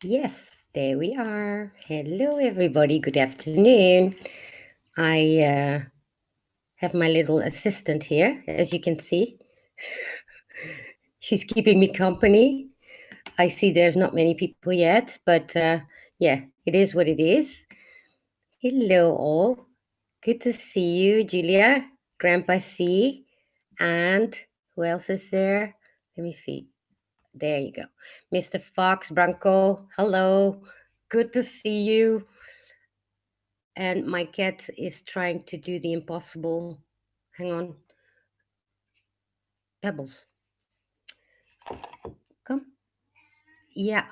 Yes, there we are. Hello, everybody. Good afternoon. I have my little assistant here, as you can see. She's keeping me company. I see there's not many people yet, but yeah, it is what it is. Hello, all. Good to see you, Julia, Grandpa C, and who else is there? Let me see. There you go. Mr. Fox, Branko, hello. Good to see you. And my cat is trying to do the impossible. Hang on. Pebbles, come. Yeah,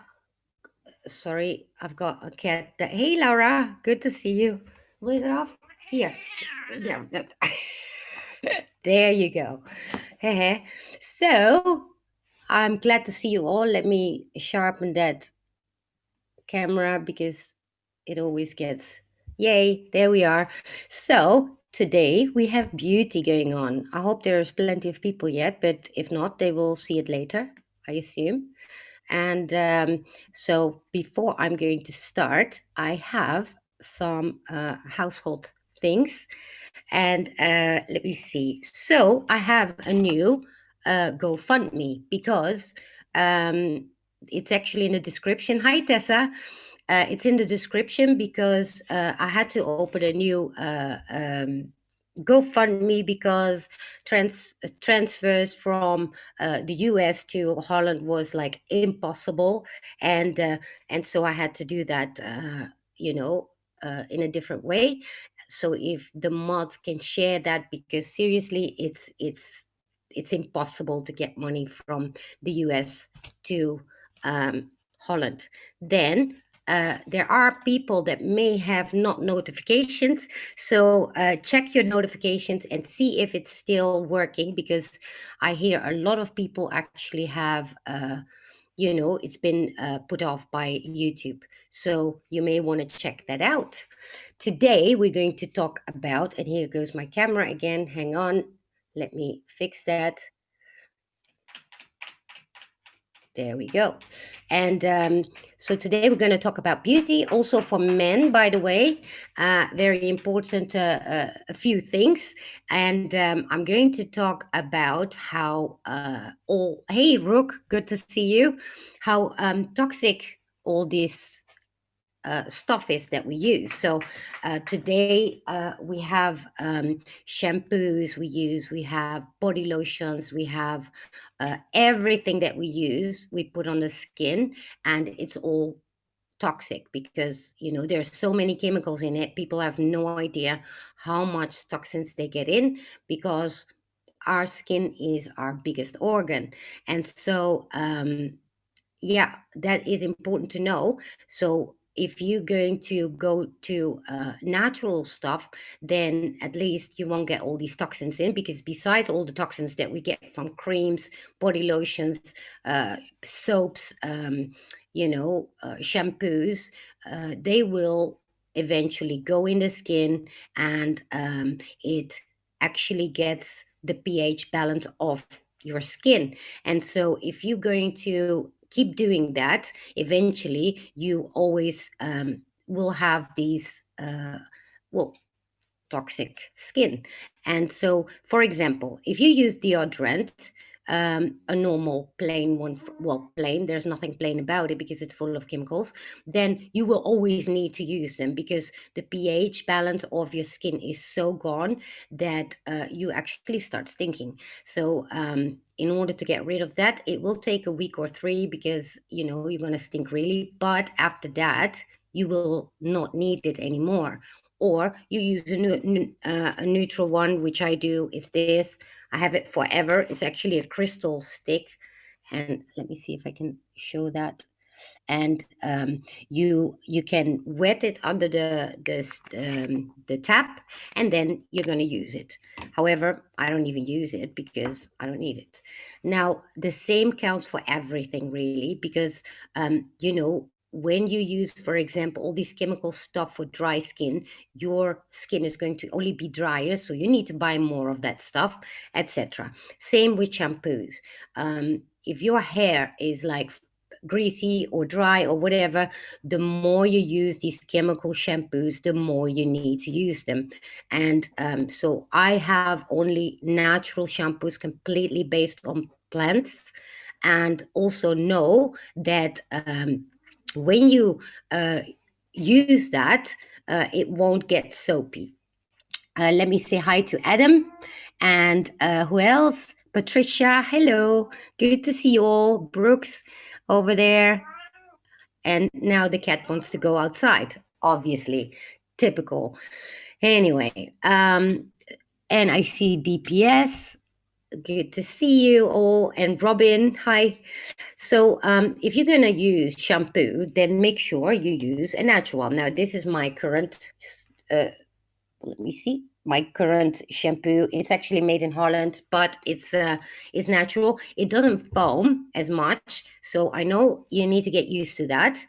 sorry, I've got a cat. Hey, Laura, good to see you. Will you get off? Here. Yeah, there you go. Hehe. So, I'm glad to see you all. Let me sharpen that camera because it always gets, yay, there we are. So today we have beauty going on. I hope there's plenty of people yet, but if not, they will see it later, I assume. And so before I'm going to start, I have some household things. And let me see. So I have a new GoFundMe because it's actually in the description. Hi, Tessa. It's in the description because I had to open a new GoFundMe because transfers from the US to Holland was like impossible, and so I had to do that, you know, in a different way. So if the mods can share that, because seriously, it's impossible to get money from the US to Holland. Then there are people that may have not notifications, so check your notifications and see if it's still working, because I hear a lot of people actually have it's been put off by YouTube, so you may want to check that out. Today we're going to talk about, and here goes my camera again, hang on, let me fix that. There we go. And so today we're going to talk about beauty, also for men, by the way. Very important, a few things. And I'm going to talk about how hey, Rook, good to see you, how toxic all this stuff is that we use. So today we have shampoos we have body lotions, we have everything that we use, we put on the skin, and it's all toxic because there's so many chemicals in it. People have no idea how much toxins they get in, because our skin is our biggest organ. And so yeah, that is important to know. So if you're going to go to natural stuff, then at least you won't get all these toxins in, because besides all the toxins that we get from creams, body lotions, soaps, shampoos, they will eventually go in the skin, and it actually gets the pH balance of your skin. And so if you're going to keep doing that, eventually you always will have these well, toxic skin. And so, for example, if you use deodorant, a normal plain one, well, plain, there's nothing plain about it because it's full of chemicals, then you will always need to use them, because the pH balance of your skin is so gone that you actually start stinking. So in order to get rid of that, it will take a week or three, because you're going to stink really, but after that you will not need it anymore. Or you use a neutral one, which I do. It's this. I have it forever. It's actually a crystal stick, and let me see if I can show that. And you can wet it under the tap, and then you're going to use it. However, I don't even use it because I don't need it. Now the same counts for everything, really, because when you use, for example, all these chemical stuff for dry skin, your skin is going to only be drier, so you need to buy more of that stuff, etc. Same with shampoos. If your hair is like greasy or dry or whatever, the more you use these chemical shampoos, the more you need to use them. And so I have only natural shampoos completely based on plants, and also know that when you use that, it won't get soapy. Let me say hi to Adam and who else? Patricia, hello. Good to see you all. Brooks over there. And now the cat wants to go outside, obviously. Typical. Anyway, and I see DPS. Good to see you all. And Robin, hi. So, if you're going to use shampoo, then make sure you use a natural one. Now, this is my current uh, let me see, my current shampoo. It's actually made in Holland, but it's natural. It doesn't foam as much, so I know you need to get used to that.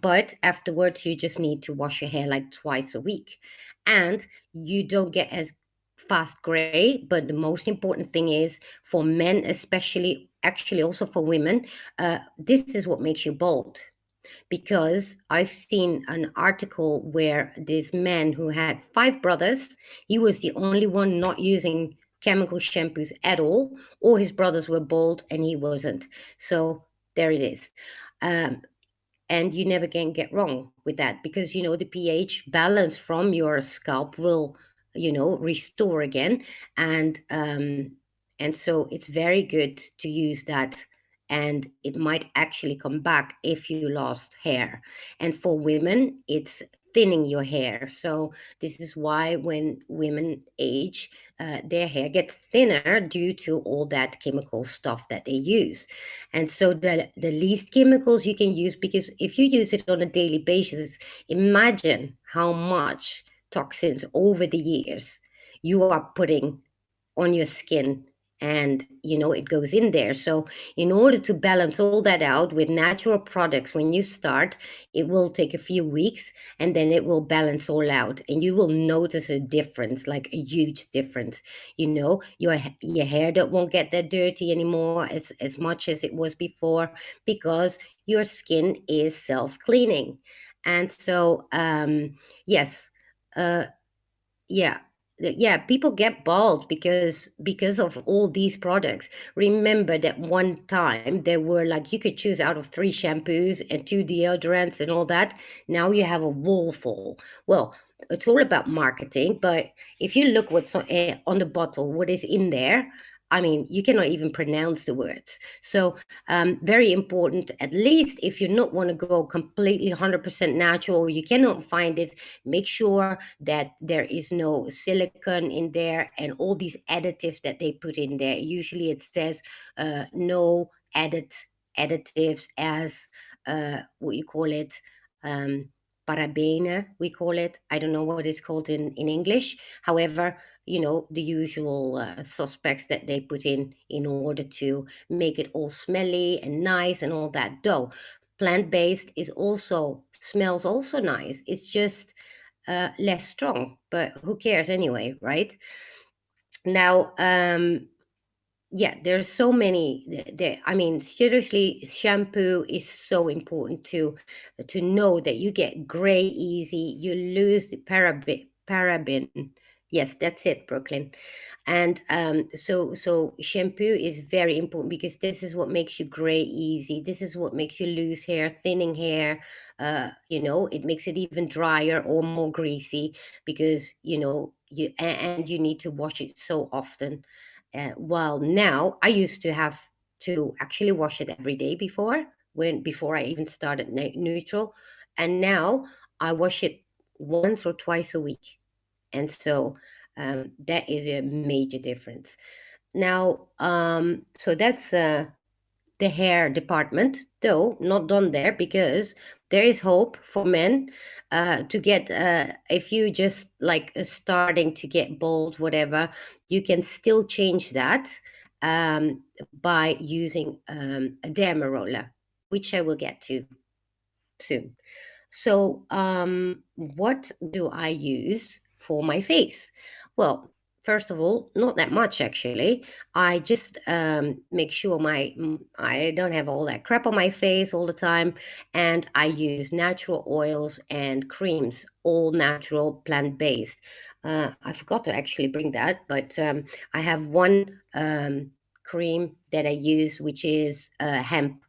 But afterwards, you just need to wash your hair like twice a week, and you don't get as fast gray. But the most important thing is for men, especially, actually also for women, this is what makes you bald, because I've seen an article where this man who had five brothers, he was the only one not using chemical shampoos at all. All his brothers were bald and he wasn't. So there it is. Um, and you never can get wrong with that, because the pH balance from your scalp will restore again. And so it's very good to use that, and it might actually come back if you lost hair. And for women, it's thinning your hair. So this is why when women age, their hair gets thinner due to all that chemical stuff that they use. And so the least chemicals you can use, because if you use it on a daily basis, imagine how much toxins over the years you are putting on your skin, and it goes in there. So in order to balance all that out with natural products, when you start, it will take a few weeks, and then it will balance all out, and you will notice a difference, like a huge difference. Your hair that won't get that dirty anymore as much as it was before, because your skin is self-cleaning. And so yes, uh yeah. Yeah, people get bald because of all these products. Remember that one time there were, like, you could choose out of three shampoos and two deodorants and all that. Now you have a wall full. Well, it's all about marketing, but if you look what's on the bottle, what is in there, I mean, you cannot even pronounce the words. So very important, at least if you not want to go completely 100% natural, you cannot find it, make sure that there is no silicone in there and all these additives that they put in there. Usually it says no additives, as what you call it, parabene, we call it. I don't know what it's called in English. However, the usual suspects that they put in order to make it all smelly and nice and all that. Though plant-based is also smells also nice. It's just less strong, but who cares anyway, right? Now, yeah, there's so many there. I mean, seriously, shampoo is so important to know that you get gray easy, you lose the paraben. Yes, that's it, Brooklyn. And so shampoo is very important, because this is what makes you gray easy. This is what makes you lose hair, thinning hair. It makes it even drier or more greasy, because and you need to wash it so often. Well, now I used to have to actually wash it every day before I even started neutral, and now I wash it once or twice a week. And so that is a major difference. Now, so that's the hair department, though not done there, because there is hope for men to get, if you just like starting to get bald, whatever, you can still change that by using a derma roller, which I will get to soon. So what do I use for my face? Well, First of all, not that much actually. I just make sure I don't have all that crap on my face all the time, and I use natural oils and creams, all natural, plant based. I forgot to actually bring that, but I have one cream that I use, which is hemp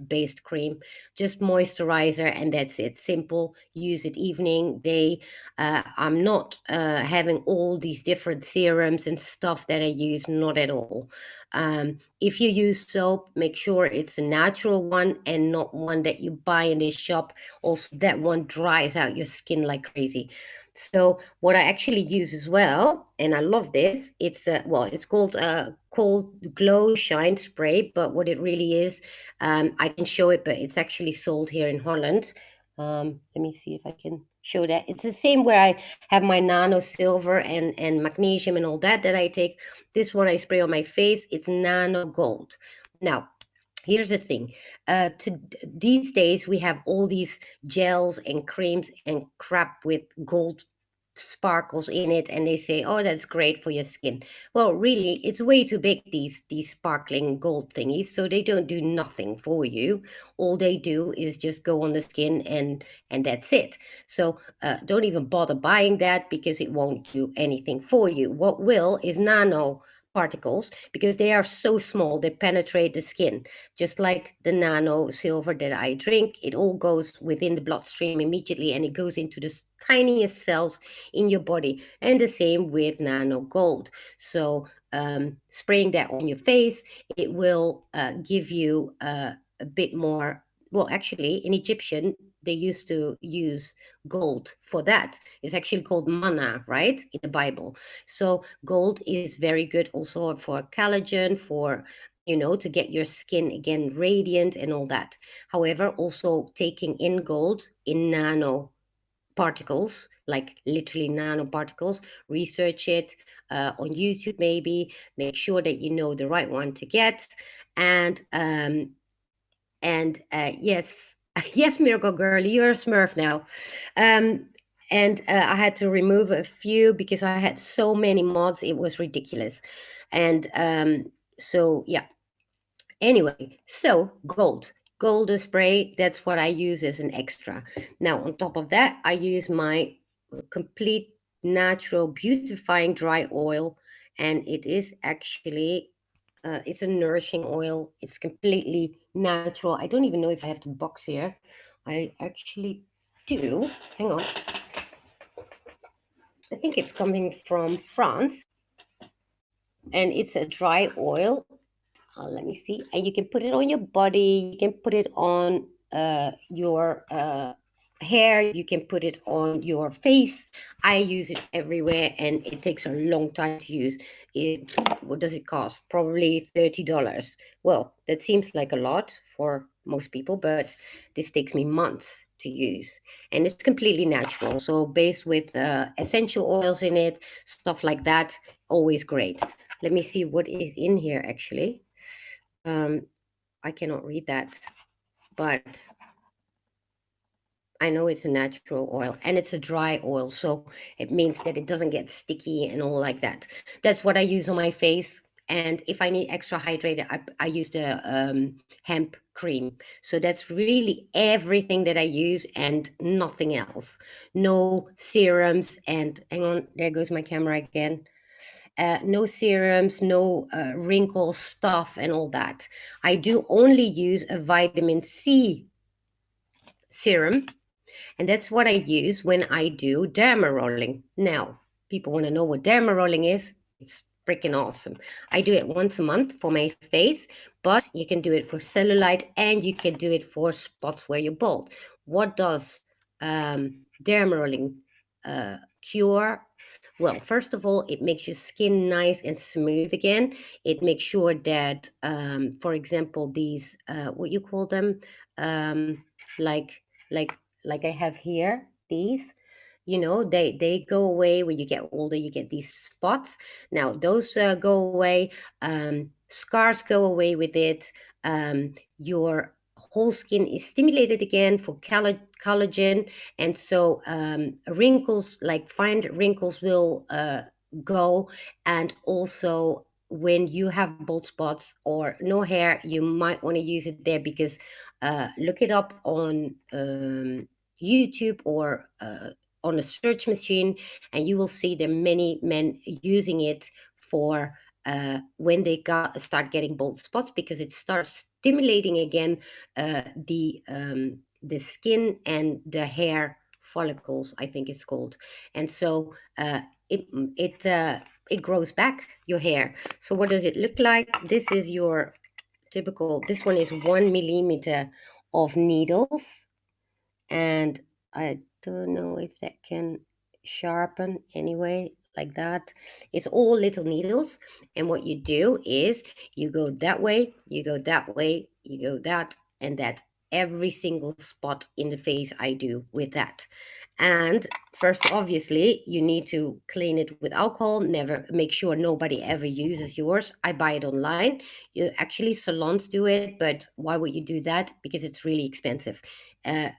based cream, just moisturizer, and that's it. Simple. Use it evening, day. I'm not having all these different serums and stuff that I use, not at all. If you use soap, make sure it's a natural one and not one that you buy in the shop. Also, that one dries out your skin like crazy. So what I actually use as well, and I love this, it's well, it's called Cold Glow Shine Spray, but what it really is, I can show it, but it's actually sold here in Holland. Let me see if I can show that. It's the same where I have my nano silver and magnesium and all that I take. This one I spray on my face. It's nano gold. Now, here's the thing. These days we have all these gels and creams and crap with gold sparkles in it, and they say, oh, that's great for your skin. Well, really, it's way too big, these sparkling gold thingies, so they don't do nothing for you. All they do is just go on the skin, and that's it. So don't even bother buying that, because it won't do anything for you. What will is nano particles, because they are so small, they penetrate the skin, just like the nano silver that I drink. It all goes within the bloodstream immediately, and it goes into the tiniest cells in your body. And the same with nano gold. So spraying that on your face, it will give you a bit more. Well, actually, in Egyptian, they used to use gold for that. It's actually called manna, right, in the Bible. So gold is very good also for collagen, for to get your skin again radiant and all that. However, also taking in gold in nano particles, like literally nanoparticles. Research it on YouTube, maybe. Make sure that you know the right one to get. And yes, yes, Miracle Girl, you're a Smurf now. Um, and I had to remove a few because I had so many mods, it was ridiculous. And so yeah, anyway, so gold spray, that's what I use as an extra. Now, on top of that, I use my complete natural beautifying dry oil, and it is actually it's a nourishing oil. It's completely natural. I don't even know if I have the box here. I actually do. Hang on. I think it's coming from France, and it's a dry oil. Let me see. And you can put it on your body. You can put it on your hair. You can put it on your face. I use it everywhere, and it takes a long time to use. What does it cost? Probably $30. Well, that seems like a lot for most people, but this takes me months to use. And it's completely natural. So based with essential oils in it, stuff like that, always great. Let me see what is in here actually. I cannot read that, but I know it's a natural oil, and it's a dry oil, so it means that it doesn't get sticky and all like that. That's what I use on my face. And if I need extra hydrated, I use the hemp cream. So that's really everything that I use and nothing else. No serums. And hang on, there goes my camera again. No serums, no wrinkle stuff and all that. I do only use a vitamin C serum, and that's what I use when I do derma rolling. Now, people want to know what derma rolling is. It's freaking awesome. I do it once a month for my face, but you can do it for cellulite, and you can do it for spots where you're bald. What does derma rolling cure? Well, first of all, it makes your skin nice and smooth again. It makes sure that, for example, these what you call them, um, like like like I have here, these, they go away when you get older. You get these spots. Now those go away. Scars go away with it. Your whole skin is stimulated again for collagen, and so wrinkles, like fine wrinkles, will go. And also, when you have bald spots or no hair, you might want to use it there, because look it up on YouTube or on a search machine, and you will see there are many men using it for when they start getting bald spots, because it starts stimulating again the skin and the hair follicles, I think it's called. And so it it uh, it grows back your hair. So what does it look like? This is your typical. This one is 1 millimeter of needles, and I don't know if that can sharpen anyway, like that. It's all little needles, and what you do is you go that way, you go that way, you go that and that. Every single spot in the face I do with that. And first, obviously, you need to clean it with alcohol. Never, make sure nobody ever uses yours. I buy it online. You actually, salons do it, but why would you do that? Because it's really expensive. uh,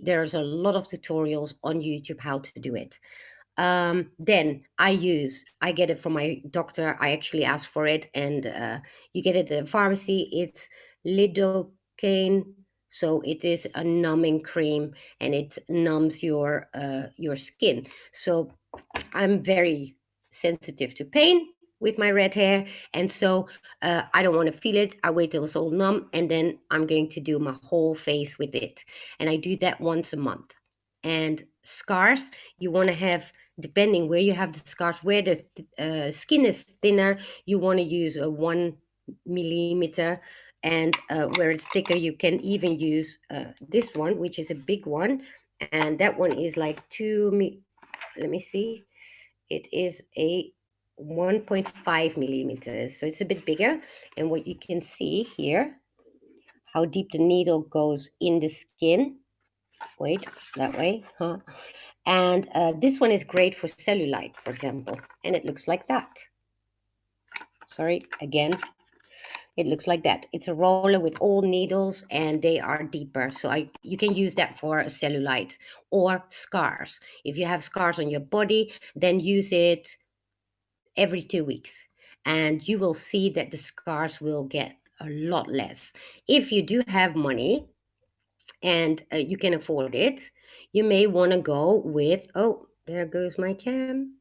there's a lot of tutorials on YouTube how to do it. Then I get it from my doctor. I actually ask for it, and you get it at the pharmacy. It's lidocaine. So it is a numbing cream, and it numbs your skin. So I'm very sensitive to pain with my red hair, and so I don't want to feel it. I wait till it's all numb, and then I'm going to do my whole face with it, and I do that once a month. And scars, you want to have, depending where you have the scars, where the skin is thinner, you want to use a 1 millimeter, and where it's thicker, you can even use this one, which is a big one, and that one is like let me see, it is a 1.5 millimeters, so it's a bit bigger. And what you can see here, how deep the needle goes in the skin. Wait, that way, huh? And this one is great for cellulite, for example, and it looks like that. Sorry, again, it looks like that. It's a roller with all needles, and they are deeper, so you can use that for cellulite or scars. If you have scars on your body, then use it every 2 weeks, and you will see that the scars will get a lot less. If you do have money and you can afford it, you may want to go with, oh, there goes my cam.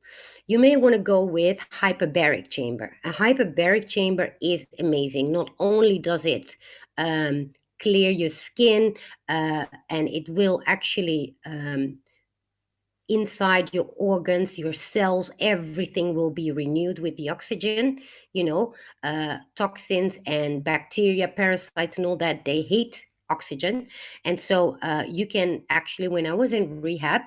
You may want to go with hyperbaric chamber. A hyperbaric chamber is amazing. Not only does it clear your skin, and it will actually inside your organs, your cells, everything will be renewed with the oxygen. Toxins and bacteria, parasites, and all that, they hate oxygen. And so you can actually, when I was in rehab,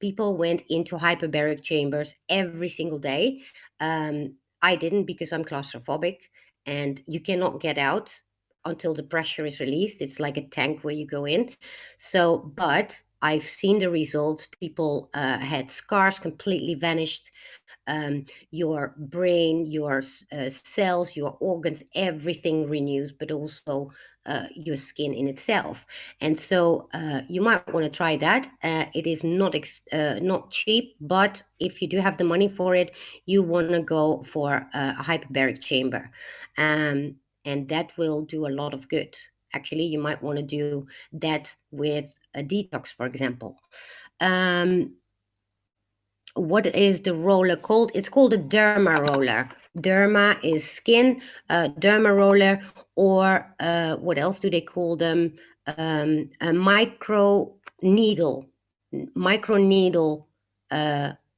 people went into hyperbaric chambers every single day. I didn't, because I'm claustrophobic, and you cannot get out until the pressure is released. It's like a tank where you go in. So, but I've seen the results. People had scars completely vanished. Your brain, your cells, your organs, everything renews, but also your skin in itself. And so you might want to try that. It is not cheap, but if you do have the money for it, you want to go for a hyperbaric chamber. And that will do a lot of good. Actually, you might want to do that with a detox, for example. What is the roller called? It's called a derma roller. Derma is skin, derma roller, or what else do they call them? A micro needle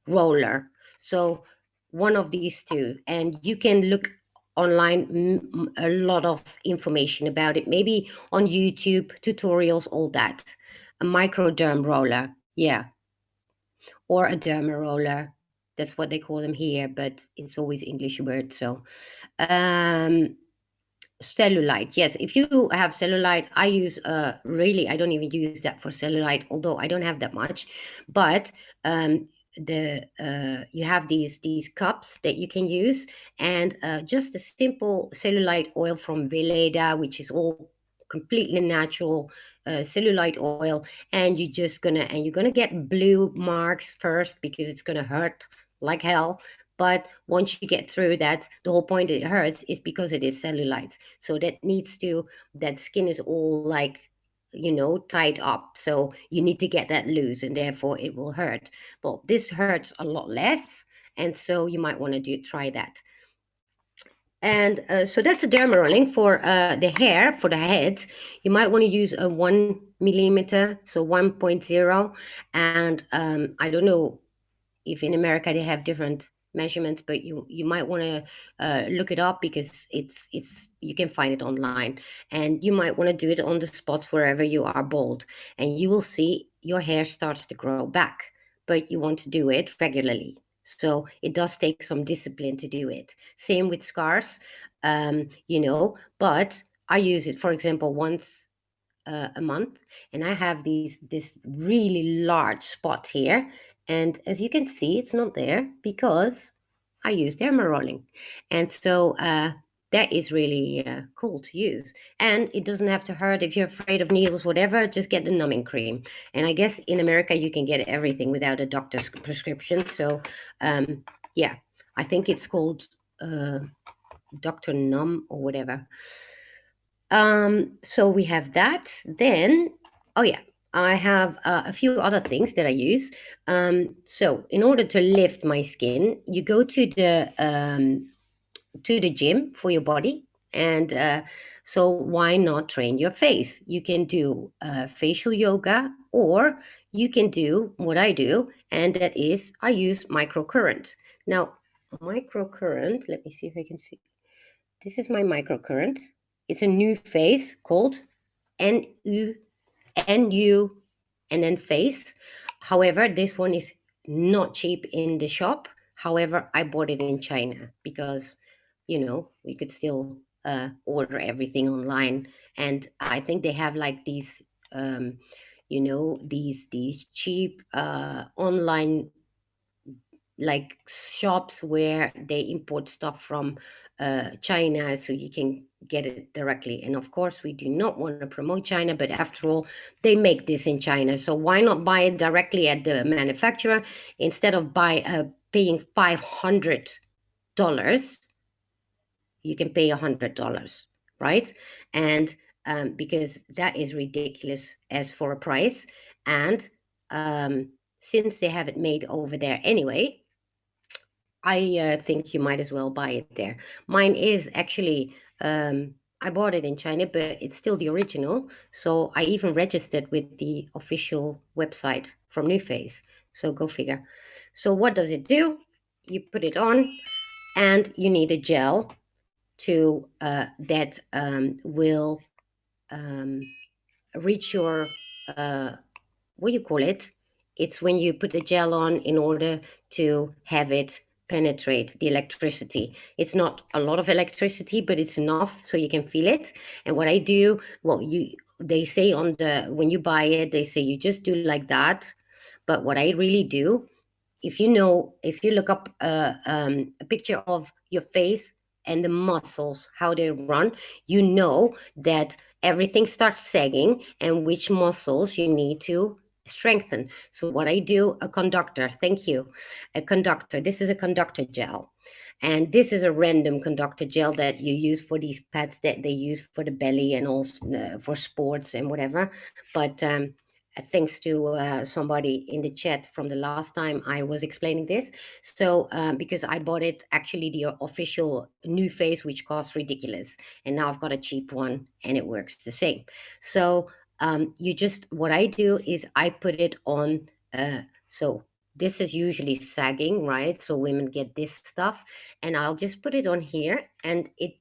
roller. So one of these two, and you can look online, a lot of information about it, maybe on YouTube, tutorials, all that. A microderm roller, yeah, or a derma roller. That's what they call them here, but it's always English word. So cellulite, yes, if you have cellulite, I use really, I don't even use that for cellulite, although I don't have that much. But you have these cups that you can use, and just a simple cellulite oil from Veleda, which is all completely natural cellulite oil. And you're gonna get blue marks first, because it's gonna hurt like hell. But once you get through that, the whole point it hurts is because it is cellulites. So that skin is all like, tied up. So you need to get that loose, and therefore it will hurt. Well, this hurts a lot less. And so you might want to try that. And so that's the derma rolling for the hair, for the head. You might want to use a 1 millimeter, so 1.0. And I don't know if in America they have different measurements, but you might want to look it up, because it's you can find it online, and you might want to do it on the spots wherever you are bald, and you will see your hair starts to grow back. But you want to do it regularly, so it does take some discipline to do it. Same with scars, but I use it, for example, once a month, and I have this really large spot here, and as you can see, it's not there because I use derma rolling, and so that is really cool to use, and it doesn't have to hurt. If you're afraid of needles, whatever, just get the numbing cream. And I guess in America you can get everything without a doctor's prescription. So yeah, I think it's called Dr. Numb or whatever. So we have that. Then, oh yeah, I have a few other things that I use. So in order to lift my skin, you go to the gym for your body, and so why not train your face? You can do facial yoga, or you can do what I do, and that is I use microcurrent. Now, microcurrent. Let me see if I can see. This is my microcurrent. It's a NuFace called NU NU and then face. However, this one is not cheap in the shop. However, I bought it in China because, we could still order everything online, and I think they have like these, these cheap online like shops where they import stuff from China, so you can get it directly. And of course, we do not want to promote China, but after all, they make this in China. So why not buy it directly at the manufacturer instead of paying $500? You can pay $100, right? And because that is ridiculous as for a price. And since they have it made over there anyway, I think you might as well buy it there. Mine is actually, I bought it in China, but it's still the original. So I even registered with the official website from NuFace. So go figure. So what does it do? You put it on, and you need a gel to that will um, reach your what do you call it? It's when you put the gel on in order to have it penetrate the electricity. It's not a lot of electricity, but it's enough so you can feel it. And what I do, well, they say when you buy it, they say you just do like that. But what I really do, if you look up a picture of your face and the muscles, how they run, you know that everything starts sagging and which muscles you need to strengthen. So what I do, a conductor, thank you, a conductor. This is a conductor gel. And this is a random conductor gel that you use for these pads that they use for the belly and also for sports and whatever. But thanks to somebody in the chat from the last time I was explaining this. So because I bought it actually the official NuFace, which costs ridiculous, and now I've got a cheap one and it works the same. So what I do is I put it on. So this is usually sagging, right? So women get this stuff, and I'll just put it on here, and it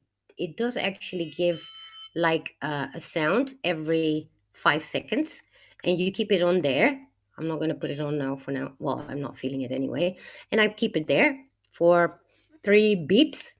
does actually give like a sound every 5 seconds, and you keep it on there. I'm not going to put it on now for now. Well, I'm not feeling it anyway. And I keep it there for 3 beeps.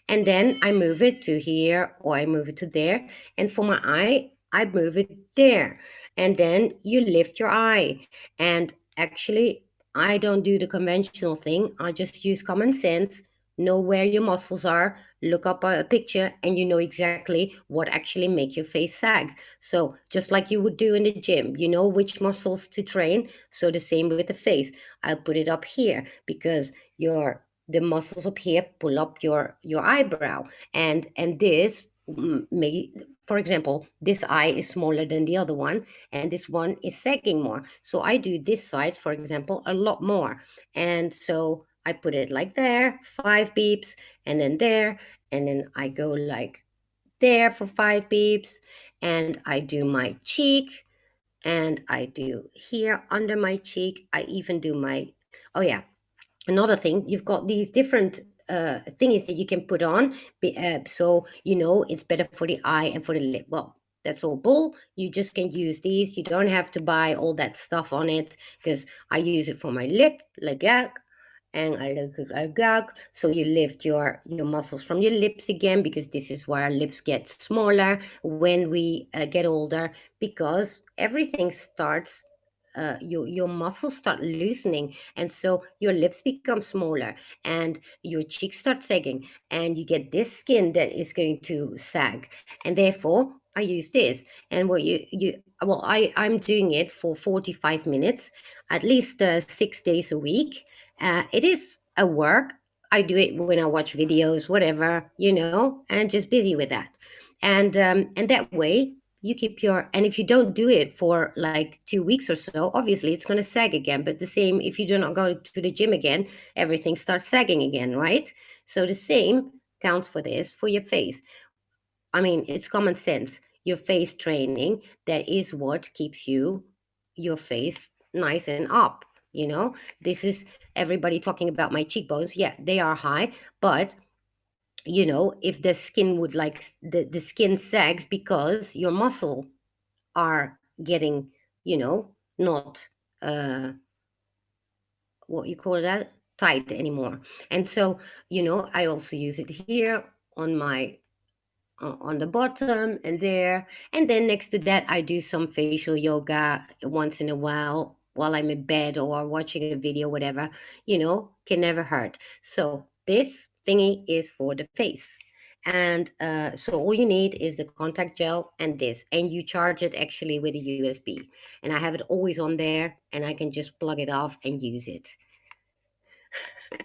And then I move it to here, or I move it to there. And for my eye, I move it there. And then you lift your eye. And actually, I don't do the conventional thing. I just use common sense. know where your muscles are, look up a picture, and you know exactly what actually make your face sag. So just like you would do in the gym, you know which muscles to train. So the same with the face. I'll put it up here because the muscles up here pull up your eyebrow, and this may, for example, this eye is smaller than the other one, and this one is sagging more. So I do this side, for example, a lot more. And so I put it like there, 5 beeps, and then there, and then I go like there for 5 beeps, and I do my cheek, and I do here under my cheek. I even do my, oh yeah, another thing, you've got these different thingies that you can put on, so you know it's better for the eye and for the lip. Well, that's all bull. You just can use these. You don't have to buy all that stuff on it, because I use it for my lip like that, and I look like that. So you lift your muscles from your lips again, because this is where our lips get smaller when we get older, because everything starts, your muscles start loosening, and so your lips become smaller, and your cheeks start sagging, and you get this skin that is going to sag, and therefore I use this. And what you well, I'm doing it for 45 minutes, at least 6 days a week. It is a work. I do it when I watch videos, whatever, and just busy with that. And that way you keep and if you don't do it for like 2 weeks or so, obviously it's going to sag again. But the same, if you do not go to the gym again, everything starts sagging again, right? So the same counts for this, for your face. I mean, it's common sense. Your face training, that is what keeps your face nice and up. This is everybody talking about my cheekbones. Yeah, they are high, but if the skin would like the skin sags because your muscle are getting, not what you call that, tight anymore. And so, I also use it here on my on the bottom and there. And then next to that, I do some facial yoga once in a while I'm in bed or watching a video, whatever, can never hurt. So this thingy is for the face. And so all you need is the contact gel and this, and you charge it actually with a USB. And I have it always on there, and I can just plug it off and use it.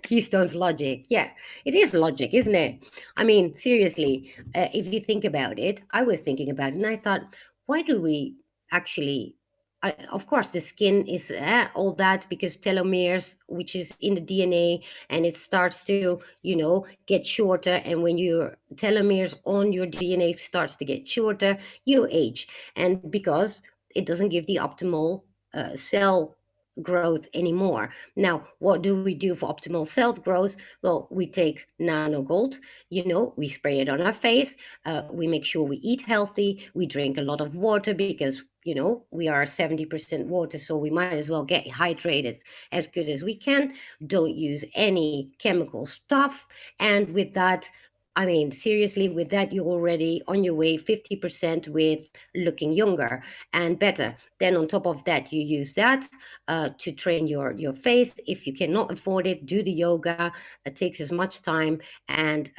Keystone's logic. Yeah, it is logic, isn't it? I mean, seriously, if you think about it, I was thinking about it and I thought, why do we actually? Of course, the skin is all that because telomeres, which is in the DNA, and it starts to, get shorter. And when your telomeres on your DNA starts to get shorter, you age. And because it doesn't give the optimal cell growth anymore. Now, what do we do for optimal cell growth? Well, we take Nano Gold, we spray it on our face. We make sure we eat healthy. We drink a lot of water because, we are 70% water, so we might as well get hydrated as good as we can. Don't use any chemical stuff. And with that, I mean, seriously, with that, you're already on your way 50% with looking younger and better. Then on top of that, you use that to train your face. If you cannot afford it, do the yoga. It takes as much time, and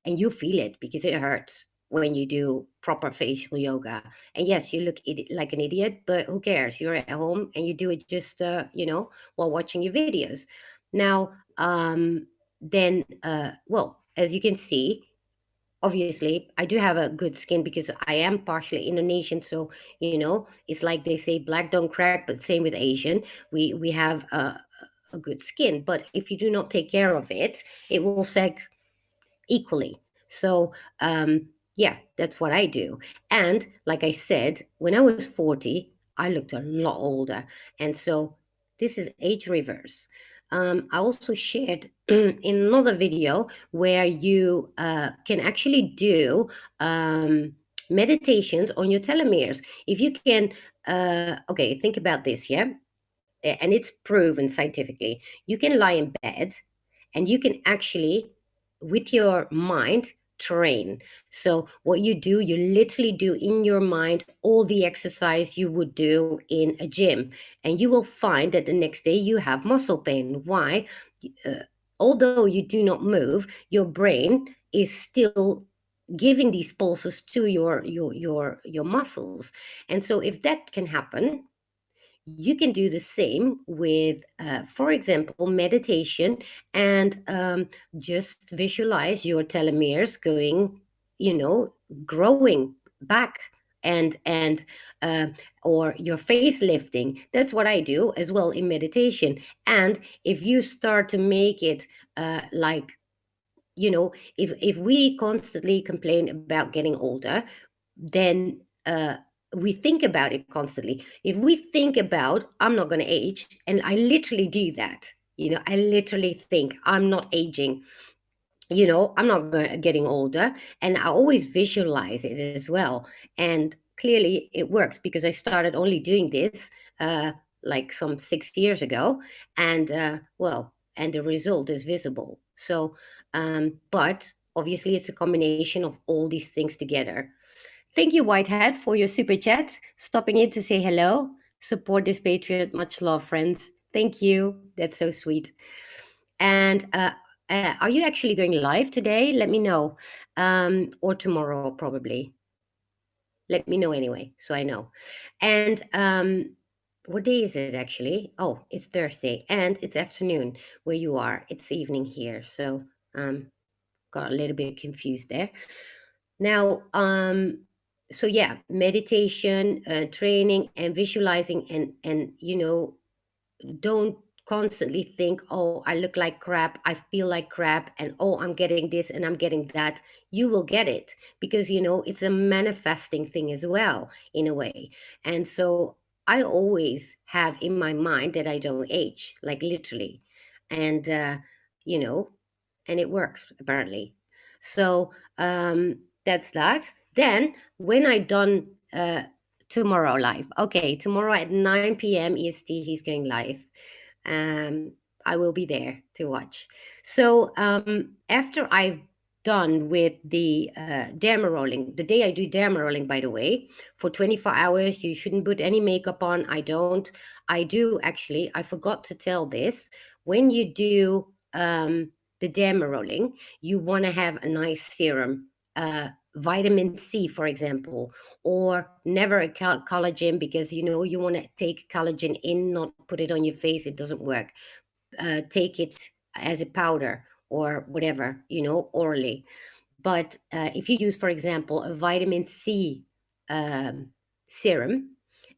you feel it because it hurts when you do proper facial yoga. And yes, you look like an idiot, but who cares? You're at home and you do it just while watching your videos. Now, then, well, as you can see, obviously I do have a good skin because I am partially Indonesian. So, it's like they say black don't crack, but same with Asian. We have a good skin, but if you do not take care of it, it will sag equally. So, yeah, that's what I do. And like I said, when I was 40, I looked a lot older. And so this is age reverse. I also shared in another video where you can actually do meditations on your telomeres. If you can, okay, think about this, yeah? And it's proven scientifically. You can lie in bed and you can actually, with your mind, train. So what you do, you literally do in your mind all the exercise you would do in a gym, and you will find that the next day you have muscle pain. Why? although you do not move, your brain is still giving these pulses to your muscles. And so if that can happen, you can do the same with, for example, meditation, and just visualize your telomeres going, growing back, and uh, or your facelifting. That's what I do as well in meditation. And if you start to make it like, if we constantly complain about getting older, then we think about it constantly. If we think about, I'm not going to age, and I literally do that, I literally think I'm not aging, I'm not getting older, and I always visualize it as well. And clearly it works, because I started only doing this like some 6 years ago, and and the result is visible. So but obviously it's a combination of all these things together. Thank you, Whitehead, for your super chat, stopping in to say hello. Support this patriot. Much love, friends. Thank you. That's so sweet. And are you actually going live today? Let me know. Or tomorrow, probably. Let me know anyway, so I know. And what day is it actually? Oh, it's Thursday, and it's afternoon where you are. It's evening here. So got a little bit confused there. Now, so yeah, meditation, training, and visualizing, and don't constantly think, oh, I look like crap, I feel like crap, and oh, I'm getting this and I'm getting that. You will get it, because it's a manifesting thing as well, in a way. And so I always have in my mind that I don't age, like literally. And you know and it works apparently. So that's that. Then when I done tomorrow live, okay, tomorrow at 9 p.m. EST, he's going live. um I will be there to watch. So after I've done with the derma rolling, the day I do derma rolling, by the way, for 24 hours, you shouldn't put any makeup on. I don't. I do, actually, I forgot to tell this. When you do the derma rolling, you want to have a nice serum, vitamin C, for example, or never a collagen, because you want to take collagen in, not put it on your face. It doesn't work. Take it as a powder or whatever, orally. But if you use, for example, a vitamin C um, serum,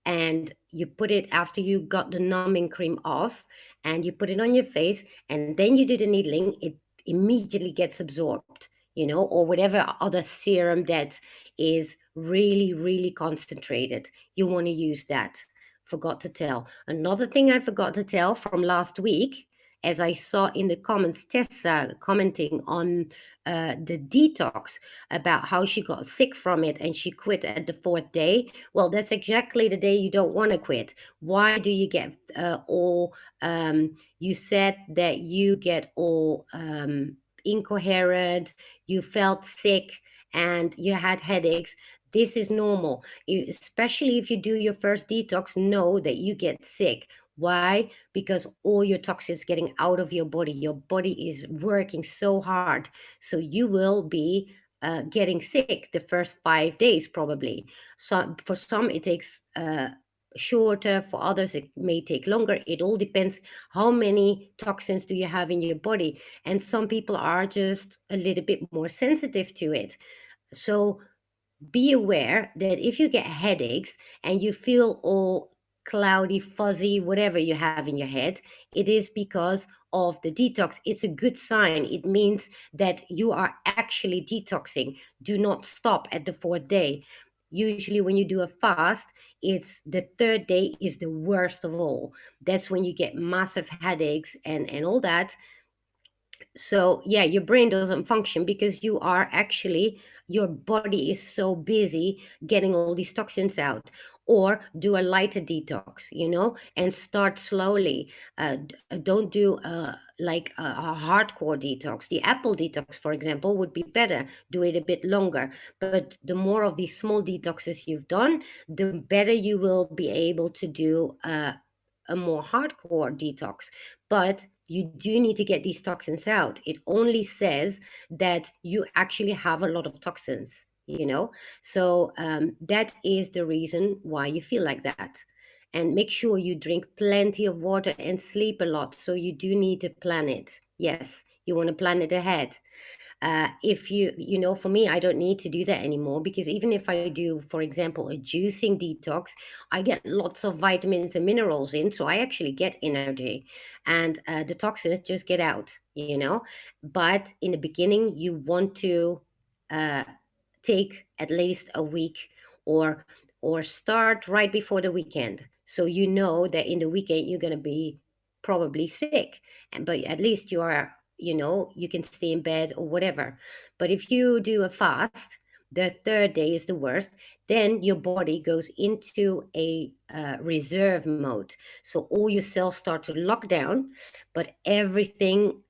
and you put it after you got the numbing cream off, and you put it on your face, and then you do the needling, it immediately gets absorbed, or whatever other serum that is really, really concentrated. You want to use that. Forgot to tell. Another thing I forgot to tell from last week, as I saw in the comments, Tessa commenting on the detox, about how she got sick from it and she quit at the fourth day. Well, that's exactly the day you don't want to quit. Why do you get all, you said that you get all incoherent, you felt sick, and you had headaches. This is normal. Especially if you do your first detox, know that you get sick. Why? Because all your toxins getting out of your body. Your body is working so hard. So you will be getting sick the first 5 days, probably. So for some, it takes shorter. For others, it may take longer. It all depends how many toxins do you have in your body. And some people are just a little bit more sensitive to it. So be aware that if you get headaches and you feel all cloudy, fuzzy, whatever you have in your head, it is because of the detox. It's a good sign. It means that you are actually detoxing. Do not stop at the fourth day. Usually when you do a fast, it's the third day is the worst of all. That's when you get massive headaches and all that. So yeah, your brain doesn't function because you are actually, your body is so busy getting all these toxins out. Or do a lighter detox, and start slowly. Don't do like a hardcore detox. The apple detox, for example, would be better. Do it a bit longer. But the more of these small detoxes you've done, the better you will be able to do a more hardcore detox. But You do need to get these toxins out. It only says that you actually have a lot of toxins, so that is the reason why you feel like that. And make sure you drink plenty of water and sleep a lot. So you do need to plan it. Yes, you want to plan it ahead. If for me, I don't need to do that anymore, because even if I do, for example, a juicing detox, I get lots of vitamins and minerals in, so I actually get energy, and the toxins just get out. But in the beginning, you want to uh, take at least a week, or start right before the weekend, so you know that in the weekend you're going to be probably sick, but at least you are, you can stay in bed or whatever. But if you do a fast, the third day is the worst. Then your body goes into a reserve mode, so all your cells start to lock down, but everything,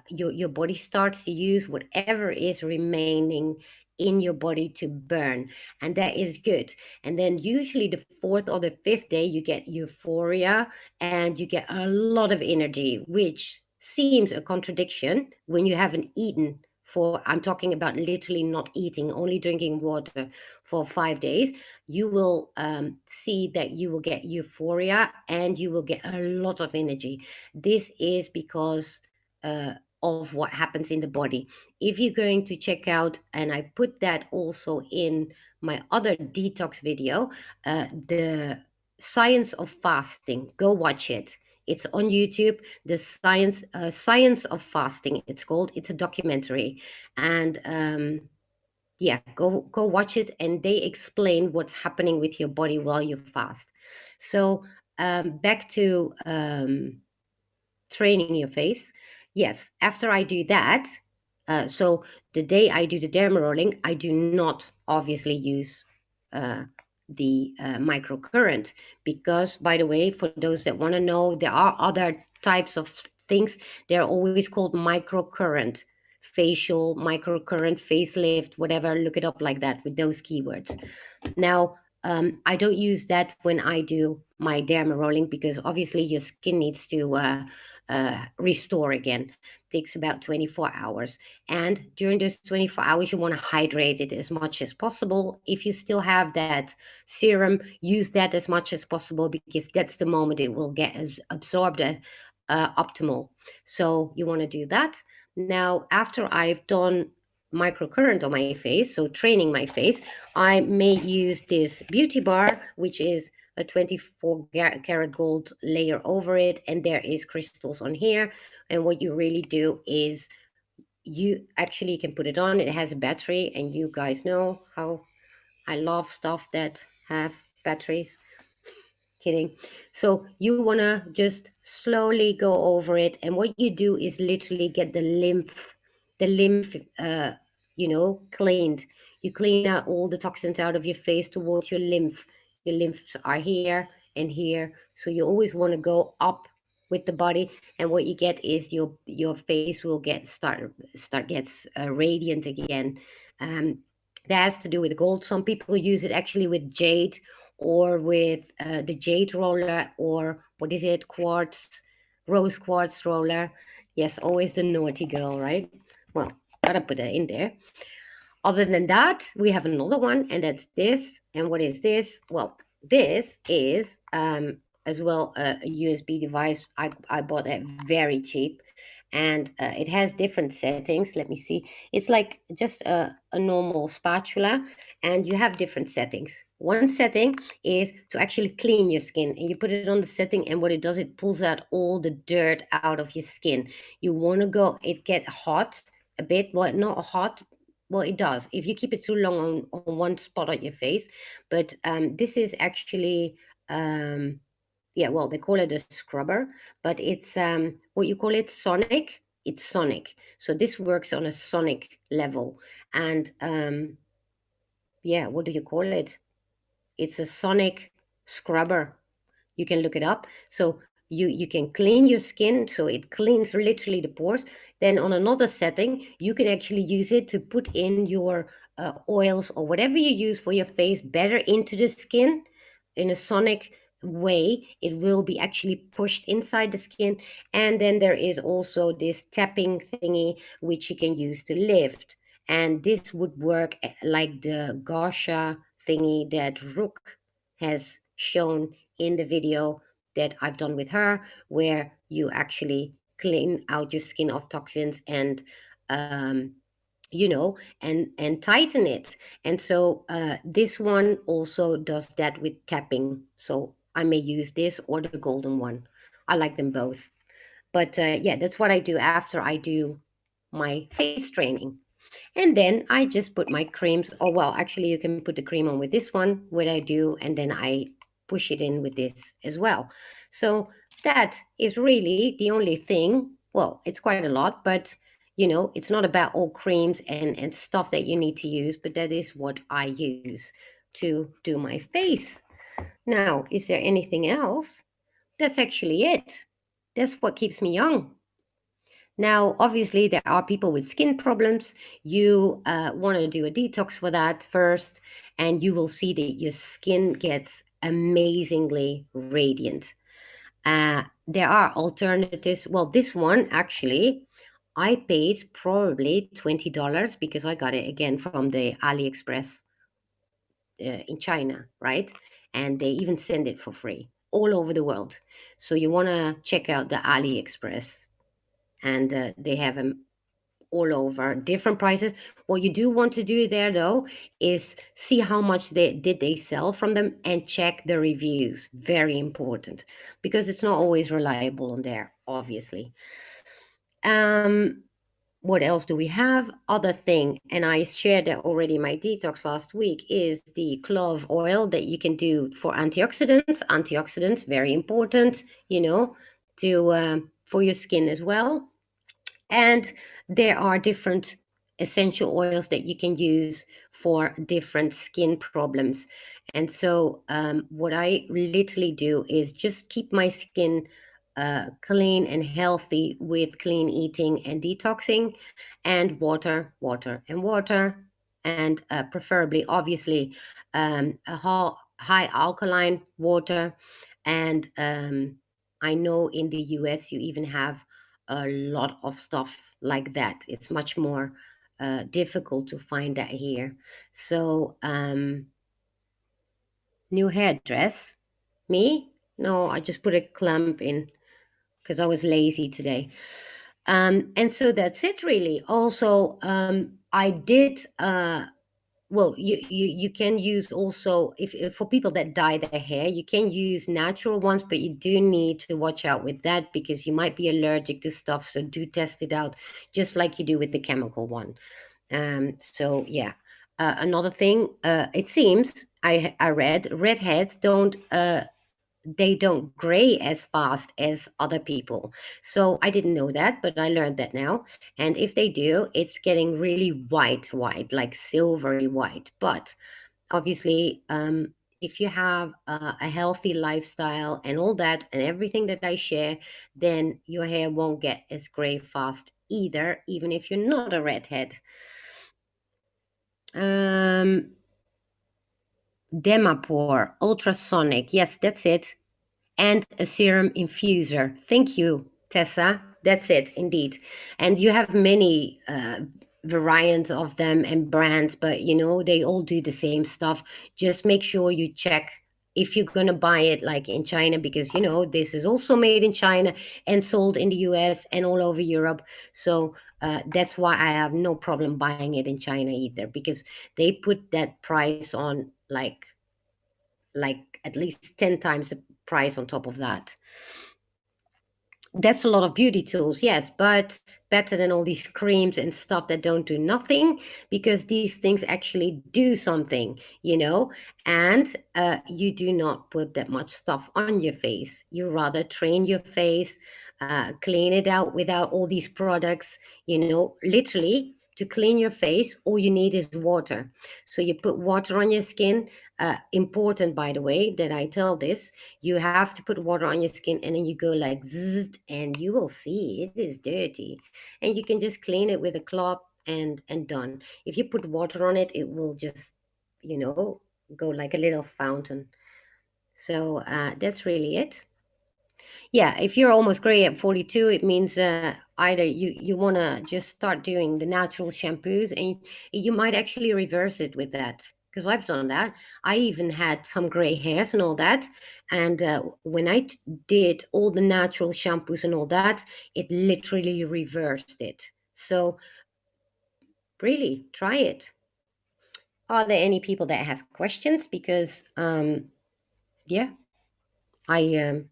your body starts to use whatever is remaining in your body to burn, and that is good. And then usually the fourth or the fifth day you get euphoria, and you get a lot of energy, which seems a contradiction when you haven't eaten for, I'm talking about literally not eating, only drinking water for 5 days. You will see that you will get euphoria and you will get a lot of energy. This is because of what happens in the body. If you're going to check out, and I put that also in my other detox video, the science of fasting, go watch it. It's on YouTube. The science of fasting, it's called. It's a documentary, and yeah, go watch it, and they explain what's happening with your body while you fast. So back to training your face. Yes, after I do that, so the day I do the derma rolling, I do not obviously use uh, the microcurrent, because, by the way, for those that want to know, there are other types of things. They're always called microcurrent, facial microcurrent, facelift, whatever. Look it up like that with those keywords. Now, I don't use that when I do my derma rolling, because obviously your skin needs to restore again. Takes about 24 hours. And during those 24 hours, you want to hydrate it as much as possible. If you still have that serum, use that as much as possible, because that's the moment it will get absorbed optimal. So you want to do that. Now, after I've done microcurrent on my face, so training my face, I may use this beauty bar, which is a 24 karat gold layer over it, and there is crystals on here. And what you really do is you actually can put it on. It has a battery, and you guys know how I love stuff that have batteries. Kidding. So you want to just slowly go over it, and what you do is literally get the lymph cleaned. You clean out all the toxins out of your face towards your lymph. Your lymphs are here and here, so you always want to go up with the body, and what you get is your face will gets radiant again. um that has to do with gold. Some people use it actually with jade, or with the jade roller, or what is it, quartz, rose quartz roller. Yes, always the naughty girl, right? Well, gotta put that in there. Other than that, we have another one, and that's this. And what is this? Well, this is as well a USB device. I bought it very cheap, and it has different settings. Let me see. It's like just a normal spatula, and you have different settings. One setting is to actually clean your skin, and you put it on the setting, and what it does, it pulls out all the dirt out of your skin. You want to go, it get hot a bit, well, not hot. Well, it does if you keep it too long on one spot on your face. But this is actually, yeah, well, they call it a scrubber, but it's what you call it, sonic. It's sonic. So this works on a sonic level. And yeah, what do you call it? It's a sonic scrubber. You can look it up. So you can clean your skin, so it cleans literally the pores. Then on another setting, you can actually use it to put in your oils or whatever you use for your face better into the skin in a sonic way it will be actually pushed inside the skin. And then there is also this tapping thingy which you can use to lift, and this would work like the gosha thingy that Rook has shown in the video that I've done with her, where you actually clean out your skin of toxins and um, and tighten it. And so this one also does that with tapping, so I may use this or the golden one. I like them both. But yeah, that's what I do after I do my face training. And then I just put my creams. Oh, well, actually, you can put the cream on with this one, what I do, and then I push it in with this as well. So that is really the only thing. Well, it's quite a lot, but it's not about all creams and stuff that you need to use, but that is what I use to do my face. Now, is there anything else? That's actually it. That's what keeps me young. Now, obviously, there are people with skin problems. You want to do a detox for that first, and you will see that your skin gets amazingly radiant. There are alternatives. Well, this one actually, I paid probably $20 because I got it again from the AliExpress in China, right? And they even send it for free all over the world. So you want to check out the AliExpress, and they have them all over, different prices. What you do want to do there though is see how much they sell from them and check the reviews. Very important, because it's not always reliable on there, obviously. Um, what else do we have? Other thing, and I shared that already in my detox last week, is the clove oil that you can do for antioxidants. Antioxidants, very important, to for your skin as well. And there are different essential oils that you can use for different skin problems. And so, what I literally do is just keep my skin clean and healthy with clean eating and detoxing, and water, water, and water. And preferably, obviously, high alkaline water. And I know in the US you even have a lot of stuff like that. It's much more difficult to find that here. So, new hairdress. Me? No, I just put a clump in because I was lazy today. And so that's it really. Also, I did well, you can use also, if for people that dye their hair, you can use natural ones, but you do need to watch out with that because you might be allergic to stuff. So do test it out, just like you do with the chemical one. So yeah. Another thing, it seems I read redheads don't gray as fast as other people. So I didn't know that, but I learned that now. And if they do, it's getting really white, like silvery white. But obviously, if you have a healthy lifestyle and all that, and everything that I share, then your hair won't get as gray fast either, even if you're not a redhead. Um, Derma Ultrasonic. Yes, that's it. And a serum infuser. Thank you, Tessa. That's it, indeed. And you have many variants of them and brands, but they all do the same stuff. Just make sure you check if you're going to buy it like in China, because this is also made in China and sold in the US and all over Europe. So that's why I have no problem buying it in China either, because they put that price on like at least 10 times the price on top of that. That's a lot of beauty tools, yes, but better than all these creams and stuff that don't do nothing, because these things actually do something, and you do not put that much stuff on your face. You rather train your face, clean it out without all these products, literally. To clean your face, all you need is water. So you put water on your skin. Important, by the way, that I tell this, you have to put water on your skin, and then you go like zzz, and you will see it is dirty, and you can just clean it with a cloth and done. If you put water on it, it will just you know go like a little fountain. So that's really it. Yeah, if you're almost gray at 42, it means either you want to just start doing the natural shampoos, and you might actually reverse it with that, because I've done that. I even had some gray hairs and all that, and when I did all the natural shampoos and all that, it literally reversed it. So really try it. Are there any people that have questions? Because yeah, I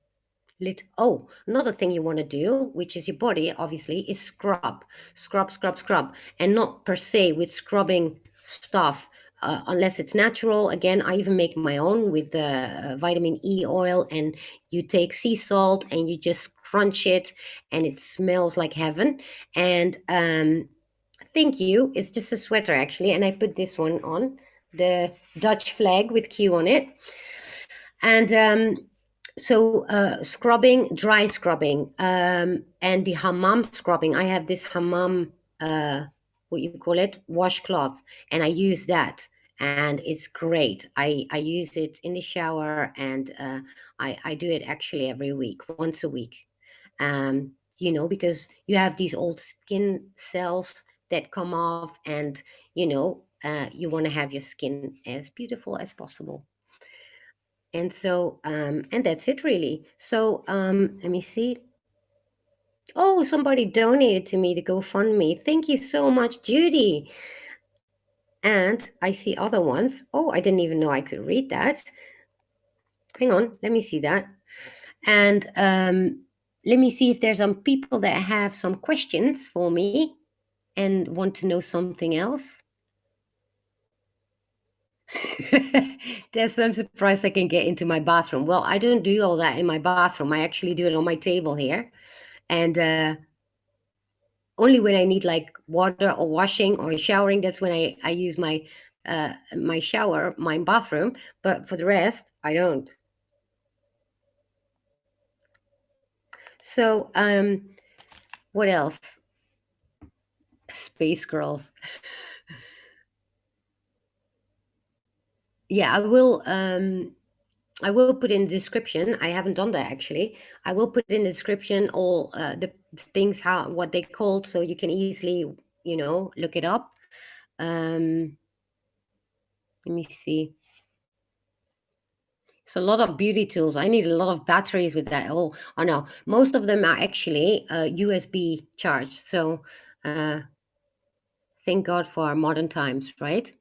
oh, another thing you want to do, which is your body, obviously, is scrub, scrub, scrub, scrub, and not per se with scrubbing stuff, unless it's natural. Again, I even make my own with the vitamin E oil, and you take sea salt and you just crunch it, and it smells like heaven. And thank you. It's just a sweater actually, and I put this one on, the Dutch flag with Q on it, and so scrubbing, dry scrubbing, and the hammam scrubbing. I have this hammam, what you call it, washcloth, and I use that, and it's great. I use it in the shower, and I do it actually every week, once a week. Because you have these old skin cells that come off, and you want to have your skin as beautiful as possible. And so and that's it really. So let me see. Oh, somebody donated to me to GoFundMe. Thank you so much, Judy. And I see other ones. Oh, I didn't even know I could read that. Hang on, let me see that. And let me see if there's some people that have some questions for me and want to know something else. I'm surprised I can get into my bathroom. Well, I don't do all that in my bathroom. I actually do it on my table here. And only when I need like water or washing or showering, that's when I use my shower, my bathroom. But for the rest, I don't. So what else? Space Girls. Yeah, I will put in the description. I haven't done that actually. I will put in the description all the things, how what they called, so you can easily look it up. Let me see. It's a lot of beauty tools. I need a lot of batteries with that. Oh no, most of them are actually USB charged. So uh, thank God for our modern times, right?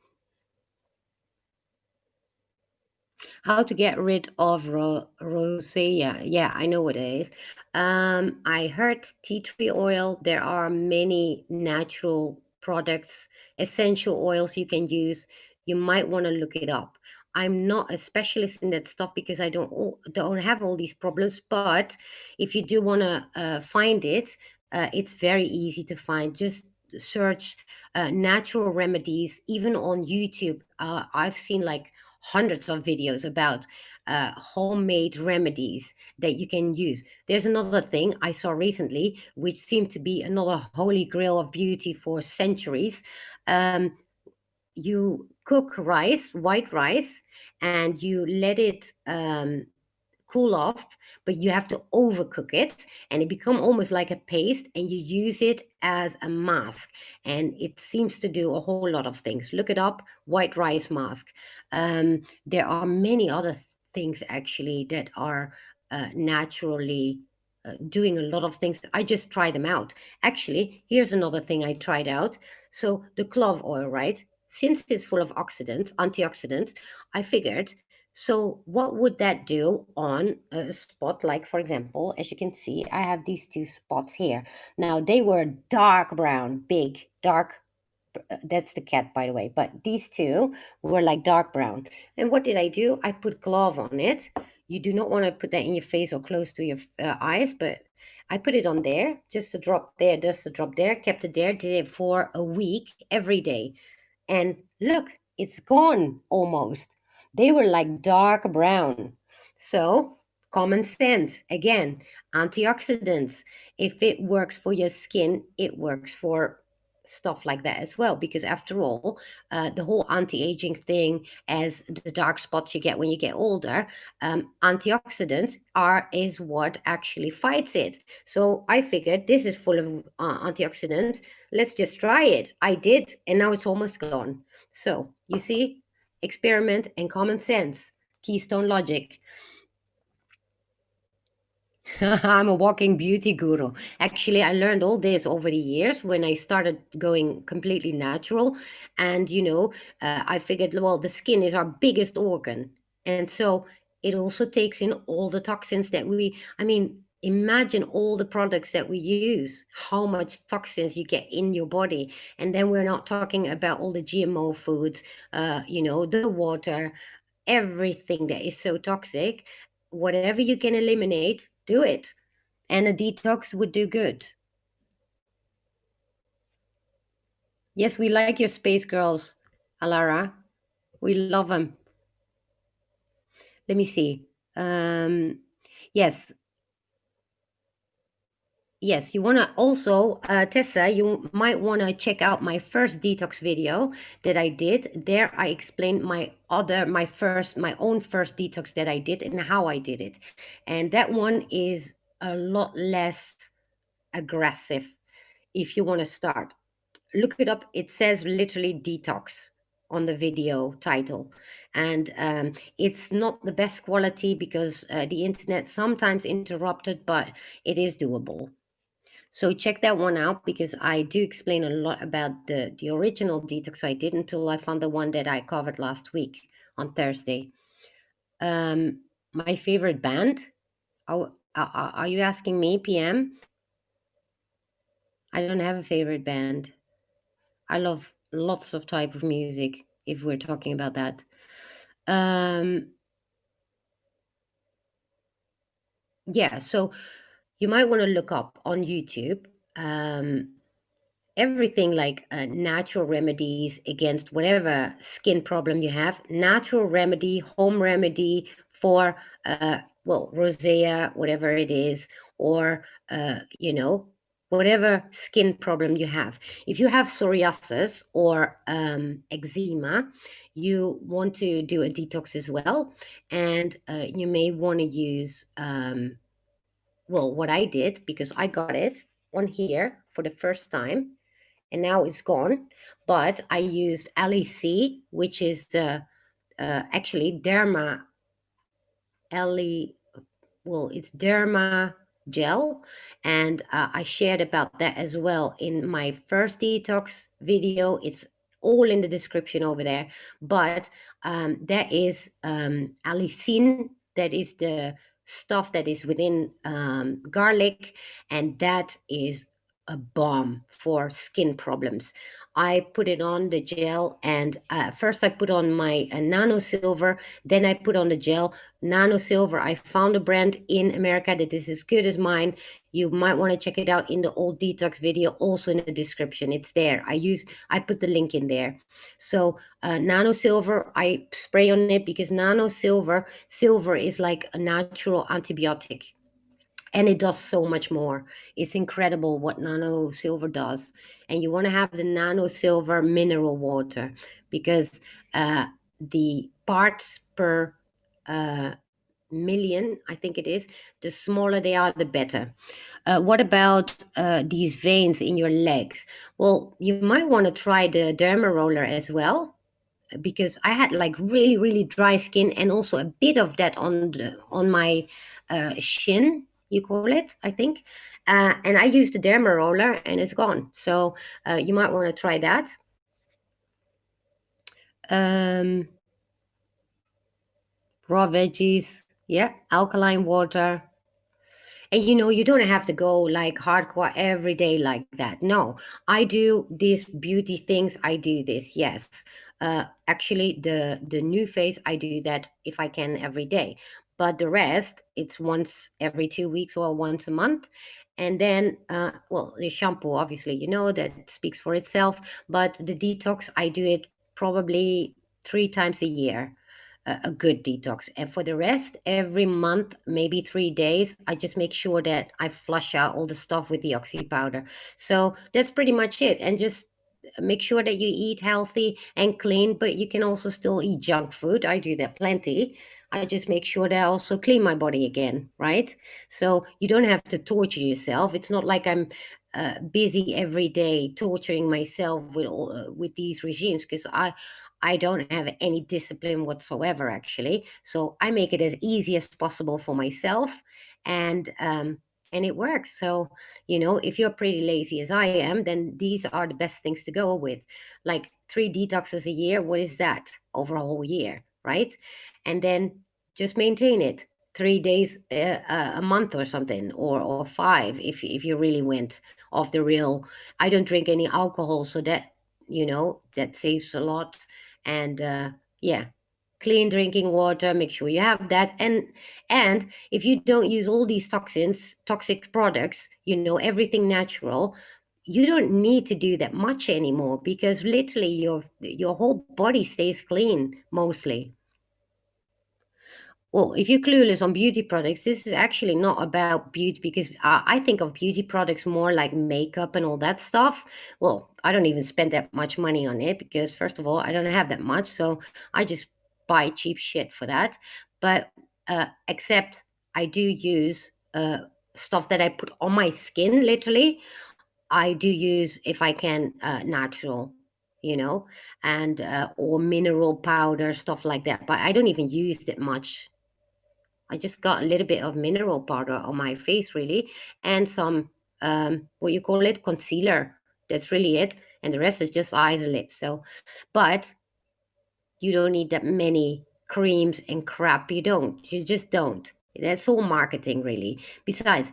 How to get rid of rosacea. Yeah, I know what it is. I heard tea tree oil. There are many natural products, essential oils you can use. You might want to look it up. I'm not a specialist in that stuff because I don't have all these problems. But if you do want to find it, it's very easy to find. Just search natural remedies, even on YouTube. I've seen like hundreds of videos about homemade remedies that you can use. There's another thing I saw recently, which seemed to be another holy grail of beauty for centuries. Um, you cook rice, white rice, and you let it cool off, but you have to overcook it, and it become almost like a paste, and you use it as a mask, and it seems to do a whole lot of things. Look it up, white rice mask. There are many other things actually that are naturally doing a lot of things. I just try them out. Actually, here's another thing I tried out. So the clove oil, right? Since it's full of antioxidants, I figured, so what would that do on a spot? Like, for example, as you can see, I have these two spots here. Now, they were dark brown, big, dark. That's the cat, by the way. But these two were like dark brown. And what did I do? I put glove on it. You do not want to put that in your face or close to your eyes, but I put it on there, just a drop there, just a drop there, kept it there, did it for a week every day. And look, it's gone almost. They were like dark brown. So, common sense again, antioxidants. If it works for your skin, it works for stuff like that as well, because after all, the whole anti-aging thing, as the dark spots you get when you get older, antioxidants is what actually fights it. So I figured this is full of antioxidants. Let's just try it. I did, and now it's almost gone. So you see, experiment and common sense, keystone logic. I'm a walking beauty guru. Actually, I learned all this over the years when I started going completely natural. And, I figured, well, the skin is our biggest organ. And so it also takes in all the toxins I mean, imagine all the products that we use, how much toxins you get in your body. And then we're not talking about all the GMO foods, the water, everything that is so toxic. Whatever you can eliminate, do it. And a detox would do good. Yes, we like your space girls, Alara. We love them. Let me see. Yes, yes, you want to also, Tessa, you might want to check out my first detox video that I did. There I explained my own first detox that I did and how I did it. And that one is a lot less aggressive if you want to start. Look it up. It says literally detox on the video title. And it's not the best quality because the internet sometimes interrupted, but it is doable. So check that one out because I do explain a lot about the original detox I did until I found the one that I covered last week on Thursday. My favorite band? Oh, are you asking me, PM? I don't have a favorite band. I love lots of type of music if we're talking about that. Um, yeah, so you might want to look up on YouTube everything like natural remedies against whatever skin problem you have, natural remedy, home remedy for rosacea, whatever it is, or whatever skin problem you have. If you have psoriasis or eczema, you want to do a detox as well, and you may want to use what I did, because I got it on here for the first time and now it's gone. But I used LEC, which is the actually Derma LE. Well, it's Derma gel, and I shared about that as well in my first detox video. It's all in the description over there. But that is allicin. That is the stuff that is within garlic, and that is a bomb for skin problems. I put it on the gel, and first I put on my Nano Silver, then I put on the gel. Nano Silver, I found a brand in America that is as good as mine. You might want to check it out in the old detox video, also in the description. It's there. I put the link in there. So Nano Silver, I spray on it because Nano Silver is like a natural antibiotic. And it does so much more. It's incredible what Nano Silver does. And you want to have the Nano Silver mineral water because the parts per million, I think it is, the smaller they are, the better. What about these veins in your legs? Well, you might want to try the Derma roller as well, because I had like really, really dry skin and also a bit of that on my shin, you call it, I think. And I used the Derma roller and it's gone. So you might want to try that. Raw veggies, yeah, alkaline water. And you don't have to go like hardcore every day like that. No, I do these beauty things. I do this, yes. Actually, the NuFace, I do that if I can every day. But the rest, it's once every 2 weeks or once a month. And then, the shampoo, obviously, that speaks for itself. But the detox, I do it probably 3 times a year, a good detox. And for the rest, every month, maybe 3 days, I just make sure that I flush out all the stuff with the oxy powder. So that's pretty much it. And just make sure that you eat healthy and clean, but you can also still eat junk food. I do that plenty. I just make sure that I also clean my body again, right? So you don't have to torture yourself. It's not like I'm busy every day torturing myself with with these regimes, because I don't have any discipline whatsoever, actually. So I make it as easy as possible for myself, and it works. So, if you're pretty lazy as I am, then these are the best things to go with. Like 3 detoxes a year, what is that over a whole year, right? And then just maintain it. 3 days a month or something, or five if you really went off the real. I don't drink any alcohol, so that saves a lot. And yeah, clean drinking water, make sure you have that. And if you don't use all these toxic products, everything natural, you don't need to do that much anymore, because literally your whole body stays clean mostly. Well, if you're clueless on beauty products, this is actually not about beauty, because I think of beauty products more like makeup and all that stuff. Well, I don't even spend that much money on it, because, first of all, I don't have that much. So I just buy cheap shit for that. But except I do use stuff that I put on my skin, literally. I do use, if I can, natural, and or mineral powder, stuff like that. But I don't even use it much. I just got a little bit of mineral powder on my face, really, and some what you call it, concealer. That's really it, and the rest is just eyes and lips. So, but you don't need that many creams and crap. You don't. You just don't. That's all marketing, really. Besides,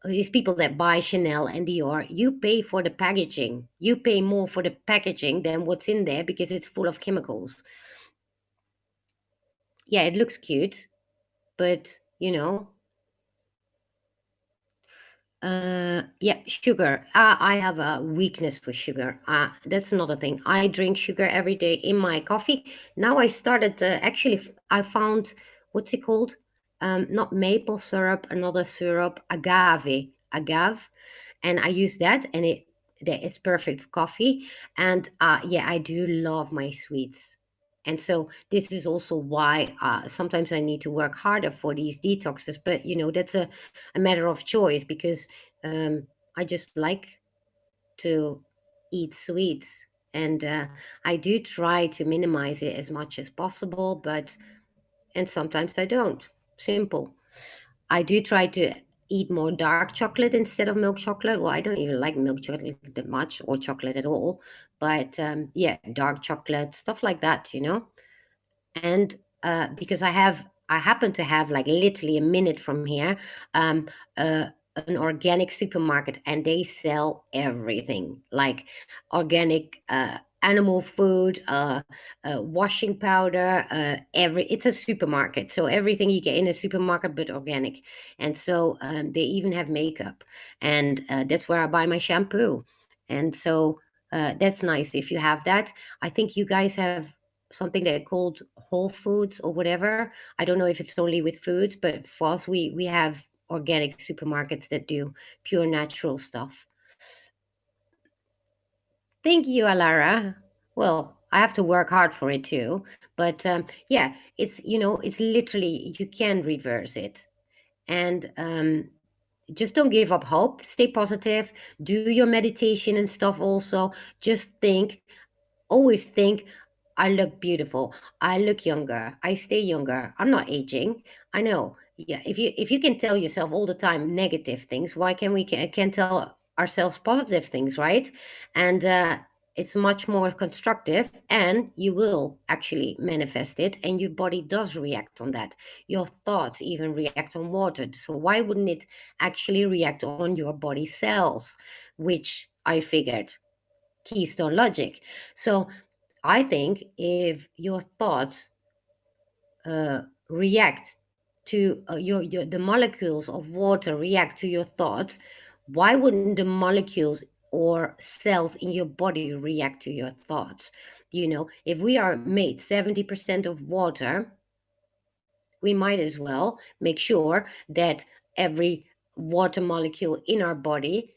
these people that buy Chanel and Dior, you pay for the packaging. You pay more for the packaging than what's in there, because it's full of chemicals. Yeah, it looks cute, but yeah, sugar. I have a weakness for sugar. That's another thing. I drink sugar every day in my coffee. Now I started, actually, I found, what's it called? Not maple syrup, another syrup, agave, and I use that, and that is perfect for coffee. And yeah, I do love my sweets. And so this is also why sometimes I need to work harder for these detoxes. But that's a matter of choice, because I just like to eat sweets, and I do try to minimize it as much as possible, and sometimes I don't. Simple. I do try to eat more dark chocolate instead of milk chocolate. Well, I don't even like milk chocolate that much, or chocolate at all. But yeah, dark chocolate, stuff like that, and because I happen to have, like, literally a minute from here, um uh, an organic supermarket, and they sell everything, like organic animal food, washing powder, it's a supermarket, so everything you get in a supermarket, but organic. And so they even have makeup, and that's where I buy my shampoo. And so that's nice if you have that. I think you guys have something that called Whole Foods or whatever. I don't know if it's only with foods, but for us, we have organic supermarkets that do pure natural stuff. Thank you, Alara. Well, I have to work hard for it too, but yeah, it's literally, you can reverse it. And just don't give up hope. Stay positive. Do your meditation and stuff also. Just think, always think, I look beautiful, I look younger, I stay younger, I'm not aging. I know. Yeah, if you can tell yourself all the time negative things, why can tell ourselves positive things, right? And it's much more constructive, and you will actually manifest it, and your body does react on that. Your thoughts even react on water, so why wouldn't it actually react on your body cells, which I figured, keystone logic. So I think if your thoughts react to the molecules of water react to your thoughts, why wouldn't the molecules or cells in your body react to your thoughts? If we are made 70% of water, we might as well make sure that every water molecule in our body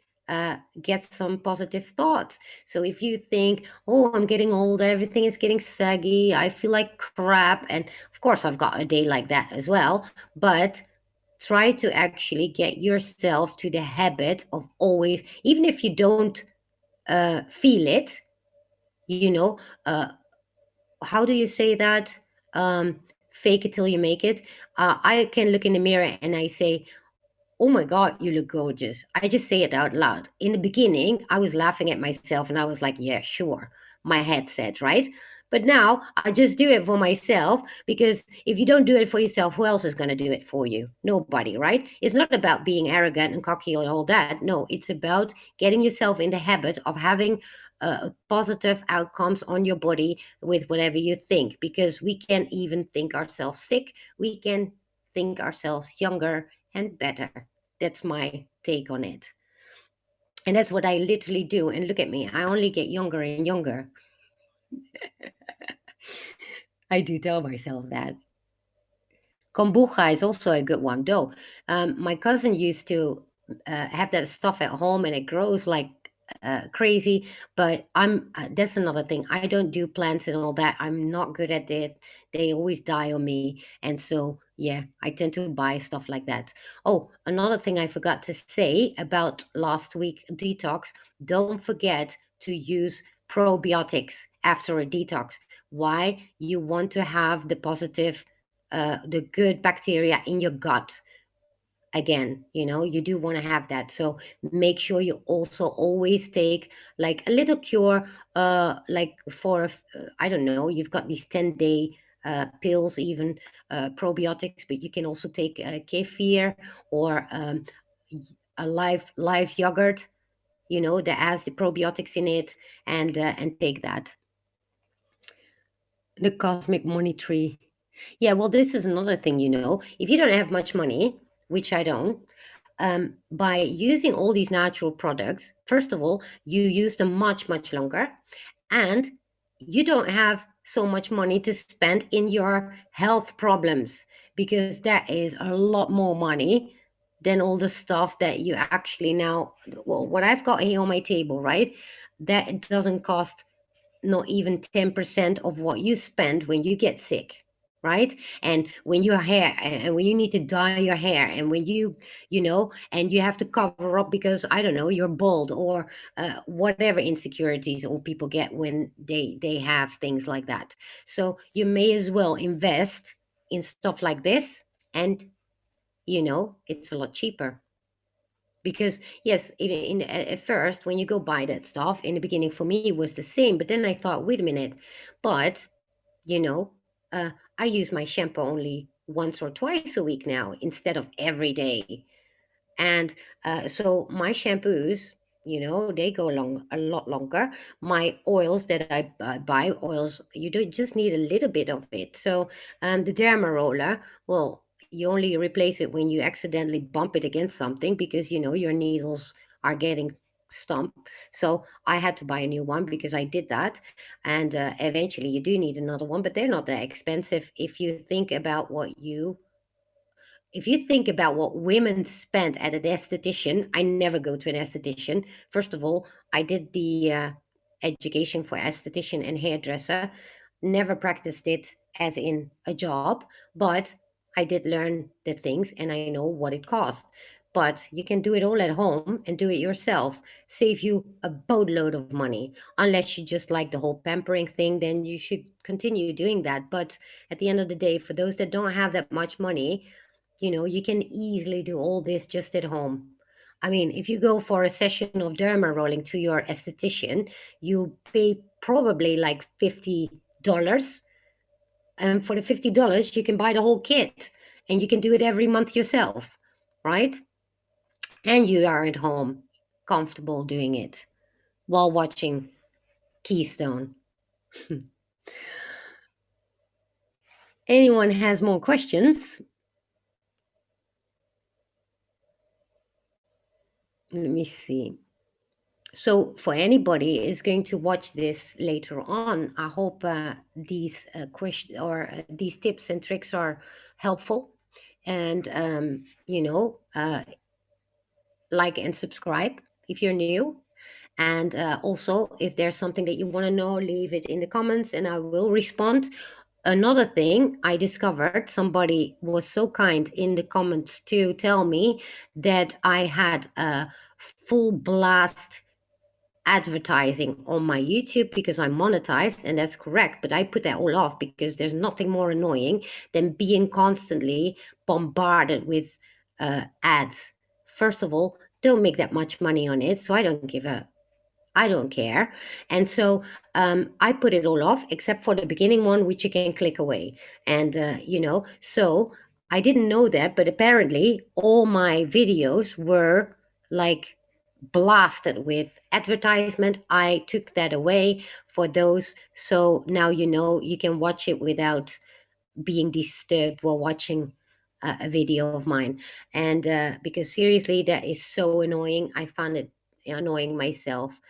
get some positive thoughts. So if you think, oh, I'm getting older, everything is getting saggy, I feel like crap, and of course I've got a day like that as well, but try to actually get yourself to the habit of always, even if you don't feel it, you know, uh, how do you say that? Fake it till you make it. I can look in the mirror and I say, oh my God, you look gorgeous. I just say it out loud. In the beginning, I was laughing at myself and I was like, yeah, sure. My head said, right? But now I just do it for myself, because if you don't do it for yourself, who else is going to do it for you? Nobody, right? It's not about being arrogant and cocky and all that. No, it's about getting yourself in the habit of having positive outcomes on your body with whatever you think, because we can even think ourselves sick. We can think ourselves younger and better. That's my take on it. And that's what I literally do. And look at me, I only get younger and younger. I do tell myself that. Kombucha is also a good one, though. My cousin used to have that stuff at home, and it grows like crazy. But that's another thing. I don't do plants and all that. I'm not good at it. They always die on me, and so yeah, I tend to buy stuff like that. Oh, another thing I forgot to say about last week detox. Don't forget to use probiotics after a detox. Why? You want to have the positive, the good bacteria in your gut again. You do want to have that, so make sure you also always take like a little cure, like for I don't know, you've got these 10-day pills, even probiotics, but you can also take kefir, or a live yogurt, that has the probiotics in it, and take that. The cosmic money tree. Yeah, well, this is another thing, if you don't have much money, which I don't, by using all these natural products, first of all, you use them much, much longer, and you don't have so much money to spend in your health problems, because that is a lot more money than all the stuff that you actually now, well, what I've got here on my table, right? That doesn't cost not even 10% of what you spend when you get sick, right? And when your hair, and when you need to dye your hair, and when and you have to cover up because, I don't know, you're bald, or whatever insecurities all people get when they have things like that. So you may as well invest in stuff like this, and it's a lot cheaper. Because yes, at first, when you go buy that stuff, in the beginning for me it was the same, but then I thought, wait a minute, but you know I use my shampoo only once or twice a week now, instead of every day. And so my shampoos, they go long a lot longer. My oils that I buy, oils, you don't just need a little bit of it. So the Derma roller, well, you only replace it when you accidentally bump it against something, because your needles are getting stumped. So I had to buy a new one because I did that. And eventually you do need another one, but they're not that expensive if you think about what women spend at an esthetician. I never go to an esthetician. First of all, I did the education for esthetician and hairdresser, never practiced it as in a job, but I did learn the things and I know what it costs. But you can do it all at home and do it yourself. Save you a boatload of money. Unless you just like the whole pampering thing, then you should continue doing that. But at the end of the day, for those that don't have that much money, you can easily do all this just at home. I mean, if you go for a session of derma rolling to your esthetician, you pay probably like $50. And for the $50, you can buy the whole kit and you can do it every month yourself, right? And you are at home, comfortable doing it while watching Keystone. Anyone has more questions? Let me see. So for anybody is going to watch this later on, I hope these questions or these tips and tricks are helpful. And like and subscribe. if you're new. And also, if there's something that you want to know, leave it in the comments and I will respond. Another thing I discovered, somebody was so kind in the comments to tell me that I had a full blast advertising on my YouTube because I'm monetized, and that's correct. But I put that all off because there's nothing more annoying than being constantly bombarded with ads. First of all, don't make that much money on it, so I don't care. And so I put it all off except for the beginning one, which you can click away. And, so I didn't know that, but apparently all my videos were like blasted with advertisement. I took that away for those. So now you can watch it without being disturbed while watching a video of mine. And because seriously, that is so annoying. I found it annoying myself.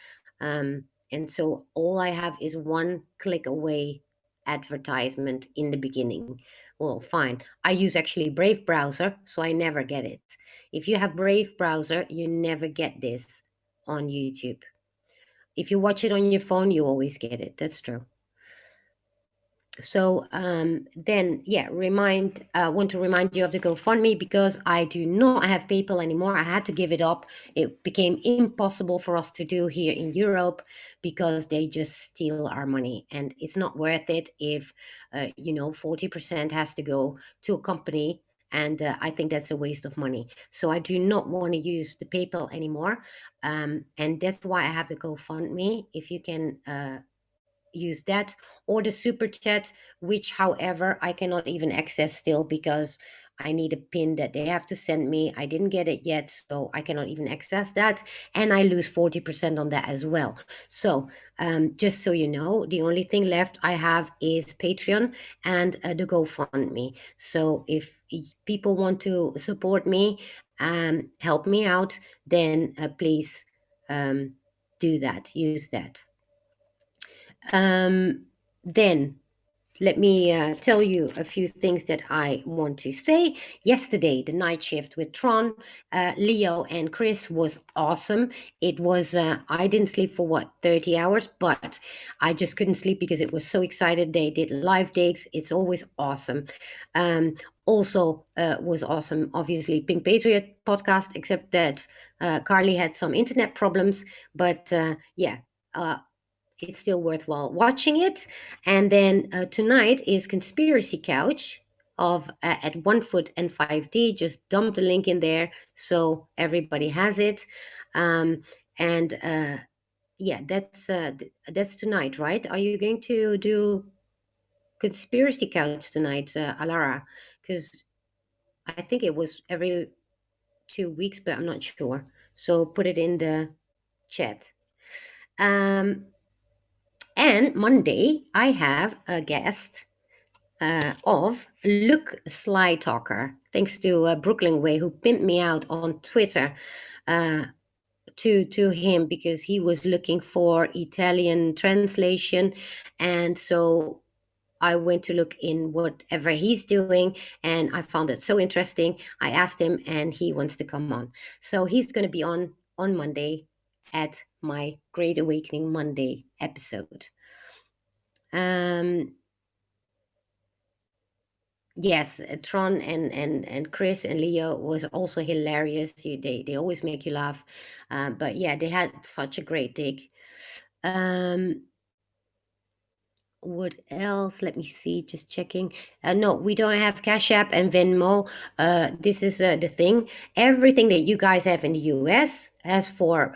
And so all I have is one click away advertisement in the beginning. Well, fine. I use actually Brave browser, so I never get it. If you have Brave browser, you never get this on YouTube. If you watch it on your phone, you always get it. That's true. So then, yeah, want to remind you of the GoFundMe because I do not have PayPal anymore. I had to give it up. It became impossible for us to do here in Europe because they just steal our money, and it's not worth it if 40% has to go to a company. And I think that's a waste of money. So I do not want to use the PayPal anymore. And that's why I have the GoFundMe. If you can use that, or the super chat, which however I cannot even access still because I need a pin that they have to send me. I didn't get it yet, so I cannot even access that, and I lose 40% on that as well. So just so you know, the only thing left I have is Patreon and the GoFundMe. So if people want to support me, help me out, then please do that, use that. Then let me tell you a few things that I want to say. Yesterday, the night shift with Tron, Leo, and Chris was awesome. It was, I didn't sleep for 30 hours, but I just couldn't sleep because it was so excited. They did live dates. It's always awesome. Also was awesome, obviously, Pink Patriot podcast, except that Carly had some internet problems. But yeah. It's still worthwhile watching it. And then tonight is Conspiracy Couch of at 1 foot and 5D. Just dump the link in there so everybody has it. And yeah, that's tonight, right? Are you going to do Conspiracy Couch tonight, Alara? Because I think it was every 2 weeks, but I'm not sure. So put it in the chat. And Monday, I have a guest of Luke Sly Talker. Thanks to Brooklyn Way, who pimped me out on Twitter uh, to him because he was looking for Italian translation. And so I went to look in whatever he's doing, and I found it so interesting. I asked him, and he wants to come on. So he's going to be on Monday at my Great Awakening Monday episode. Um, yes, Tron and Chris and Leo was also hilarious. They always make you laugh. But yeah, they had such a great dig. Um, what else? Let me see, just checking. No, we don't have Cash App and Venmo. This is the thing. Everything that you guys have in the US, as for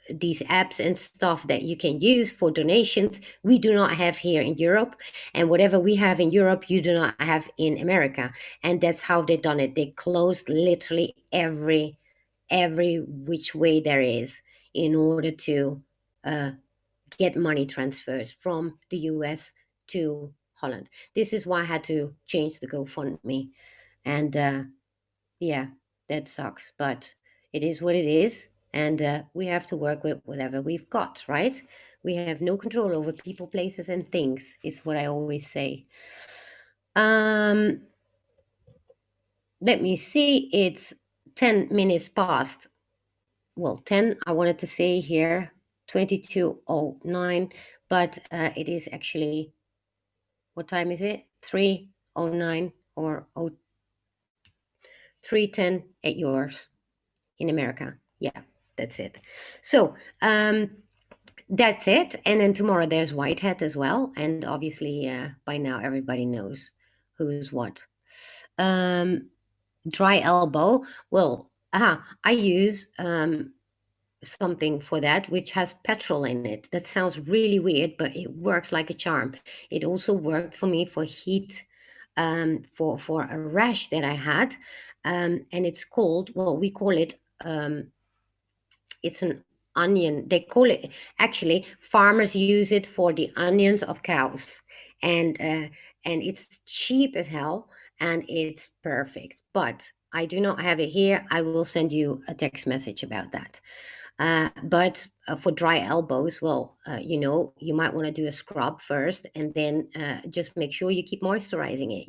these apps and stuff that you can use for donations, we do not have here in Europe. And whatever we have in Europe, you do not have in America. And that's how they done it. They closed literally every which way there is in order to get money transfers from the US to Holland. This is why I had to change the GoFundMe. And yeah, that sucks, but it is what it is. And we have to work with whatever we've got, right? We have no control over people, places, and things, is what I always say. Let me see, it's 10 minutes past well, 10, I wanted to say here, 22:09, but it is actually, what time is it? 3:09 or 3:10 at yours in America. Yeah, that's it. So, that's it. And then tomorrow there's Whitehead as well. And obviously, by now everybody knows who's what. Um, Dry elbow. Well, I use something for that which has petrol in it. That sounds really weird, but it works like a charm. It also worked for me for heat, for a rash that I had, and it's called, well, we call it, it's an onion. They call it, actually, farmers use it for the onions of cows, and it's cheap as hell, and it's perfect. But I do not have it here. I will send you a text message about that. But for dry elbows, well, you might want to do a scrub first, and then just make sure you keep moisturizing it.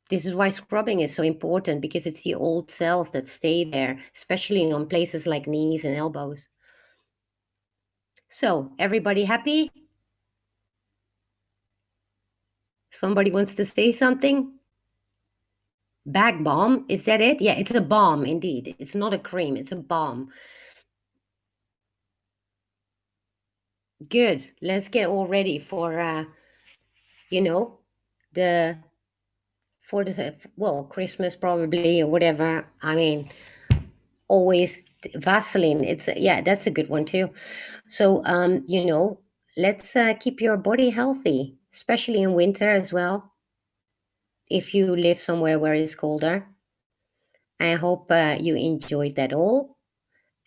This is why scrubbing is so important, because it's the old cells that stay there, especially on places like knees and elbows. So, everybody happy? Somebody wants to say something? Bag balm, is that it? Yeah, it's a balm indeed. It's not a cream, it's a balm. Good. Let's get all ready for you know, the for the, well, Christmas probably, or whatever. I mean, always Vaseline. It's, yeah, that's a good one too. So, let's keep your body healthy, especially in winter as well. If you live somewhere where it's colder, I hope you enjoyed that all.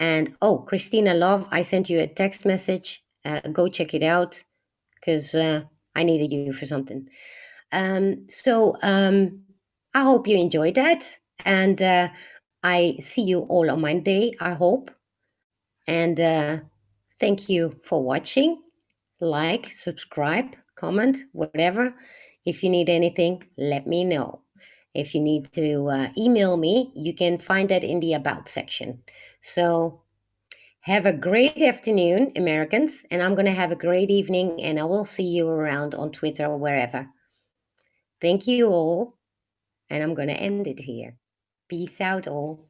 And oh, Christina Love, I sent you a text message. Go check it out, because I needed you for something. So I hope you enjoyed that. And I see you all on Monday, I hope. And thank you for watching. Like, subscribe, comment, whatever. If you need anything, let me know. If you need to email me, you can find that in the About section. So have a great afternoon, Americans. And I'm going to have a great evening. And I will see you around on Twitter or wherever. Thank you all. And I'm going to end it here. Peace out, all.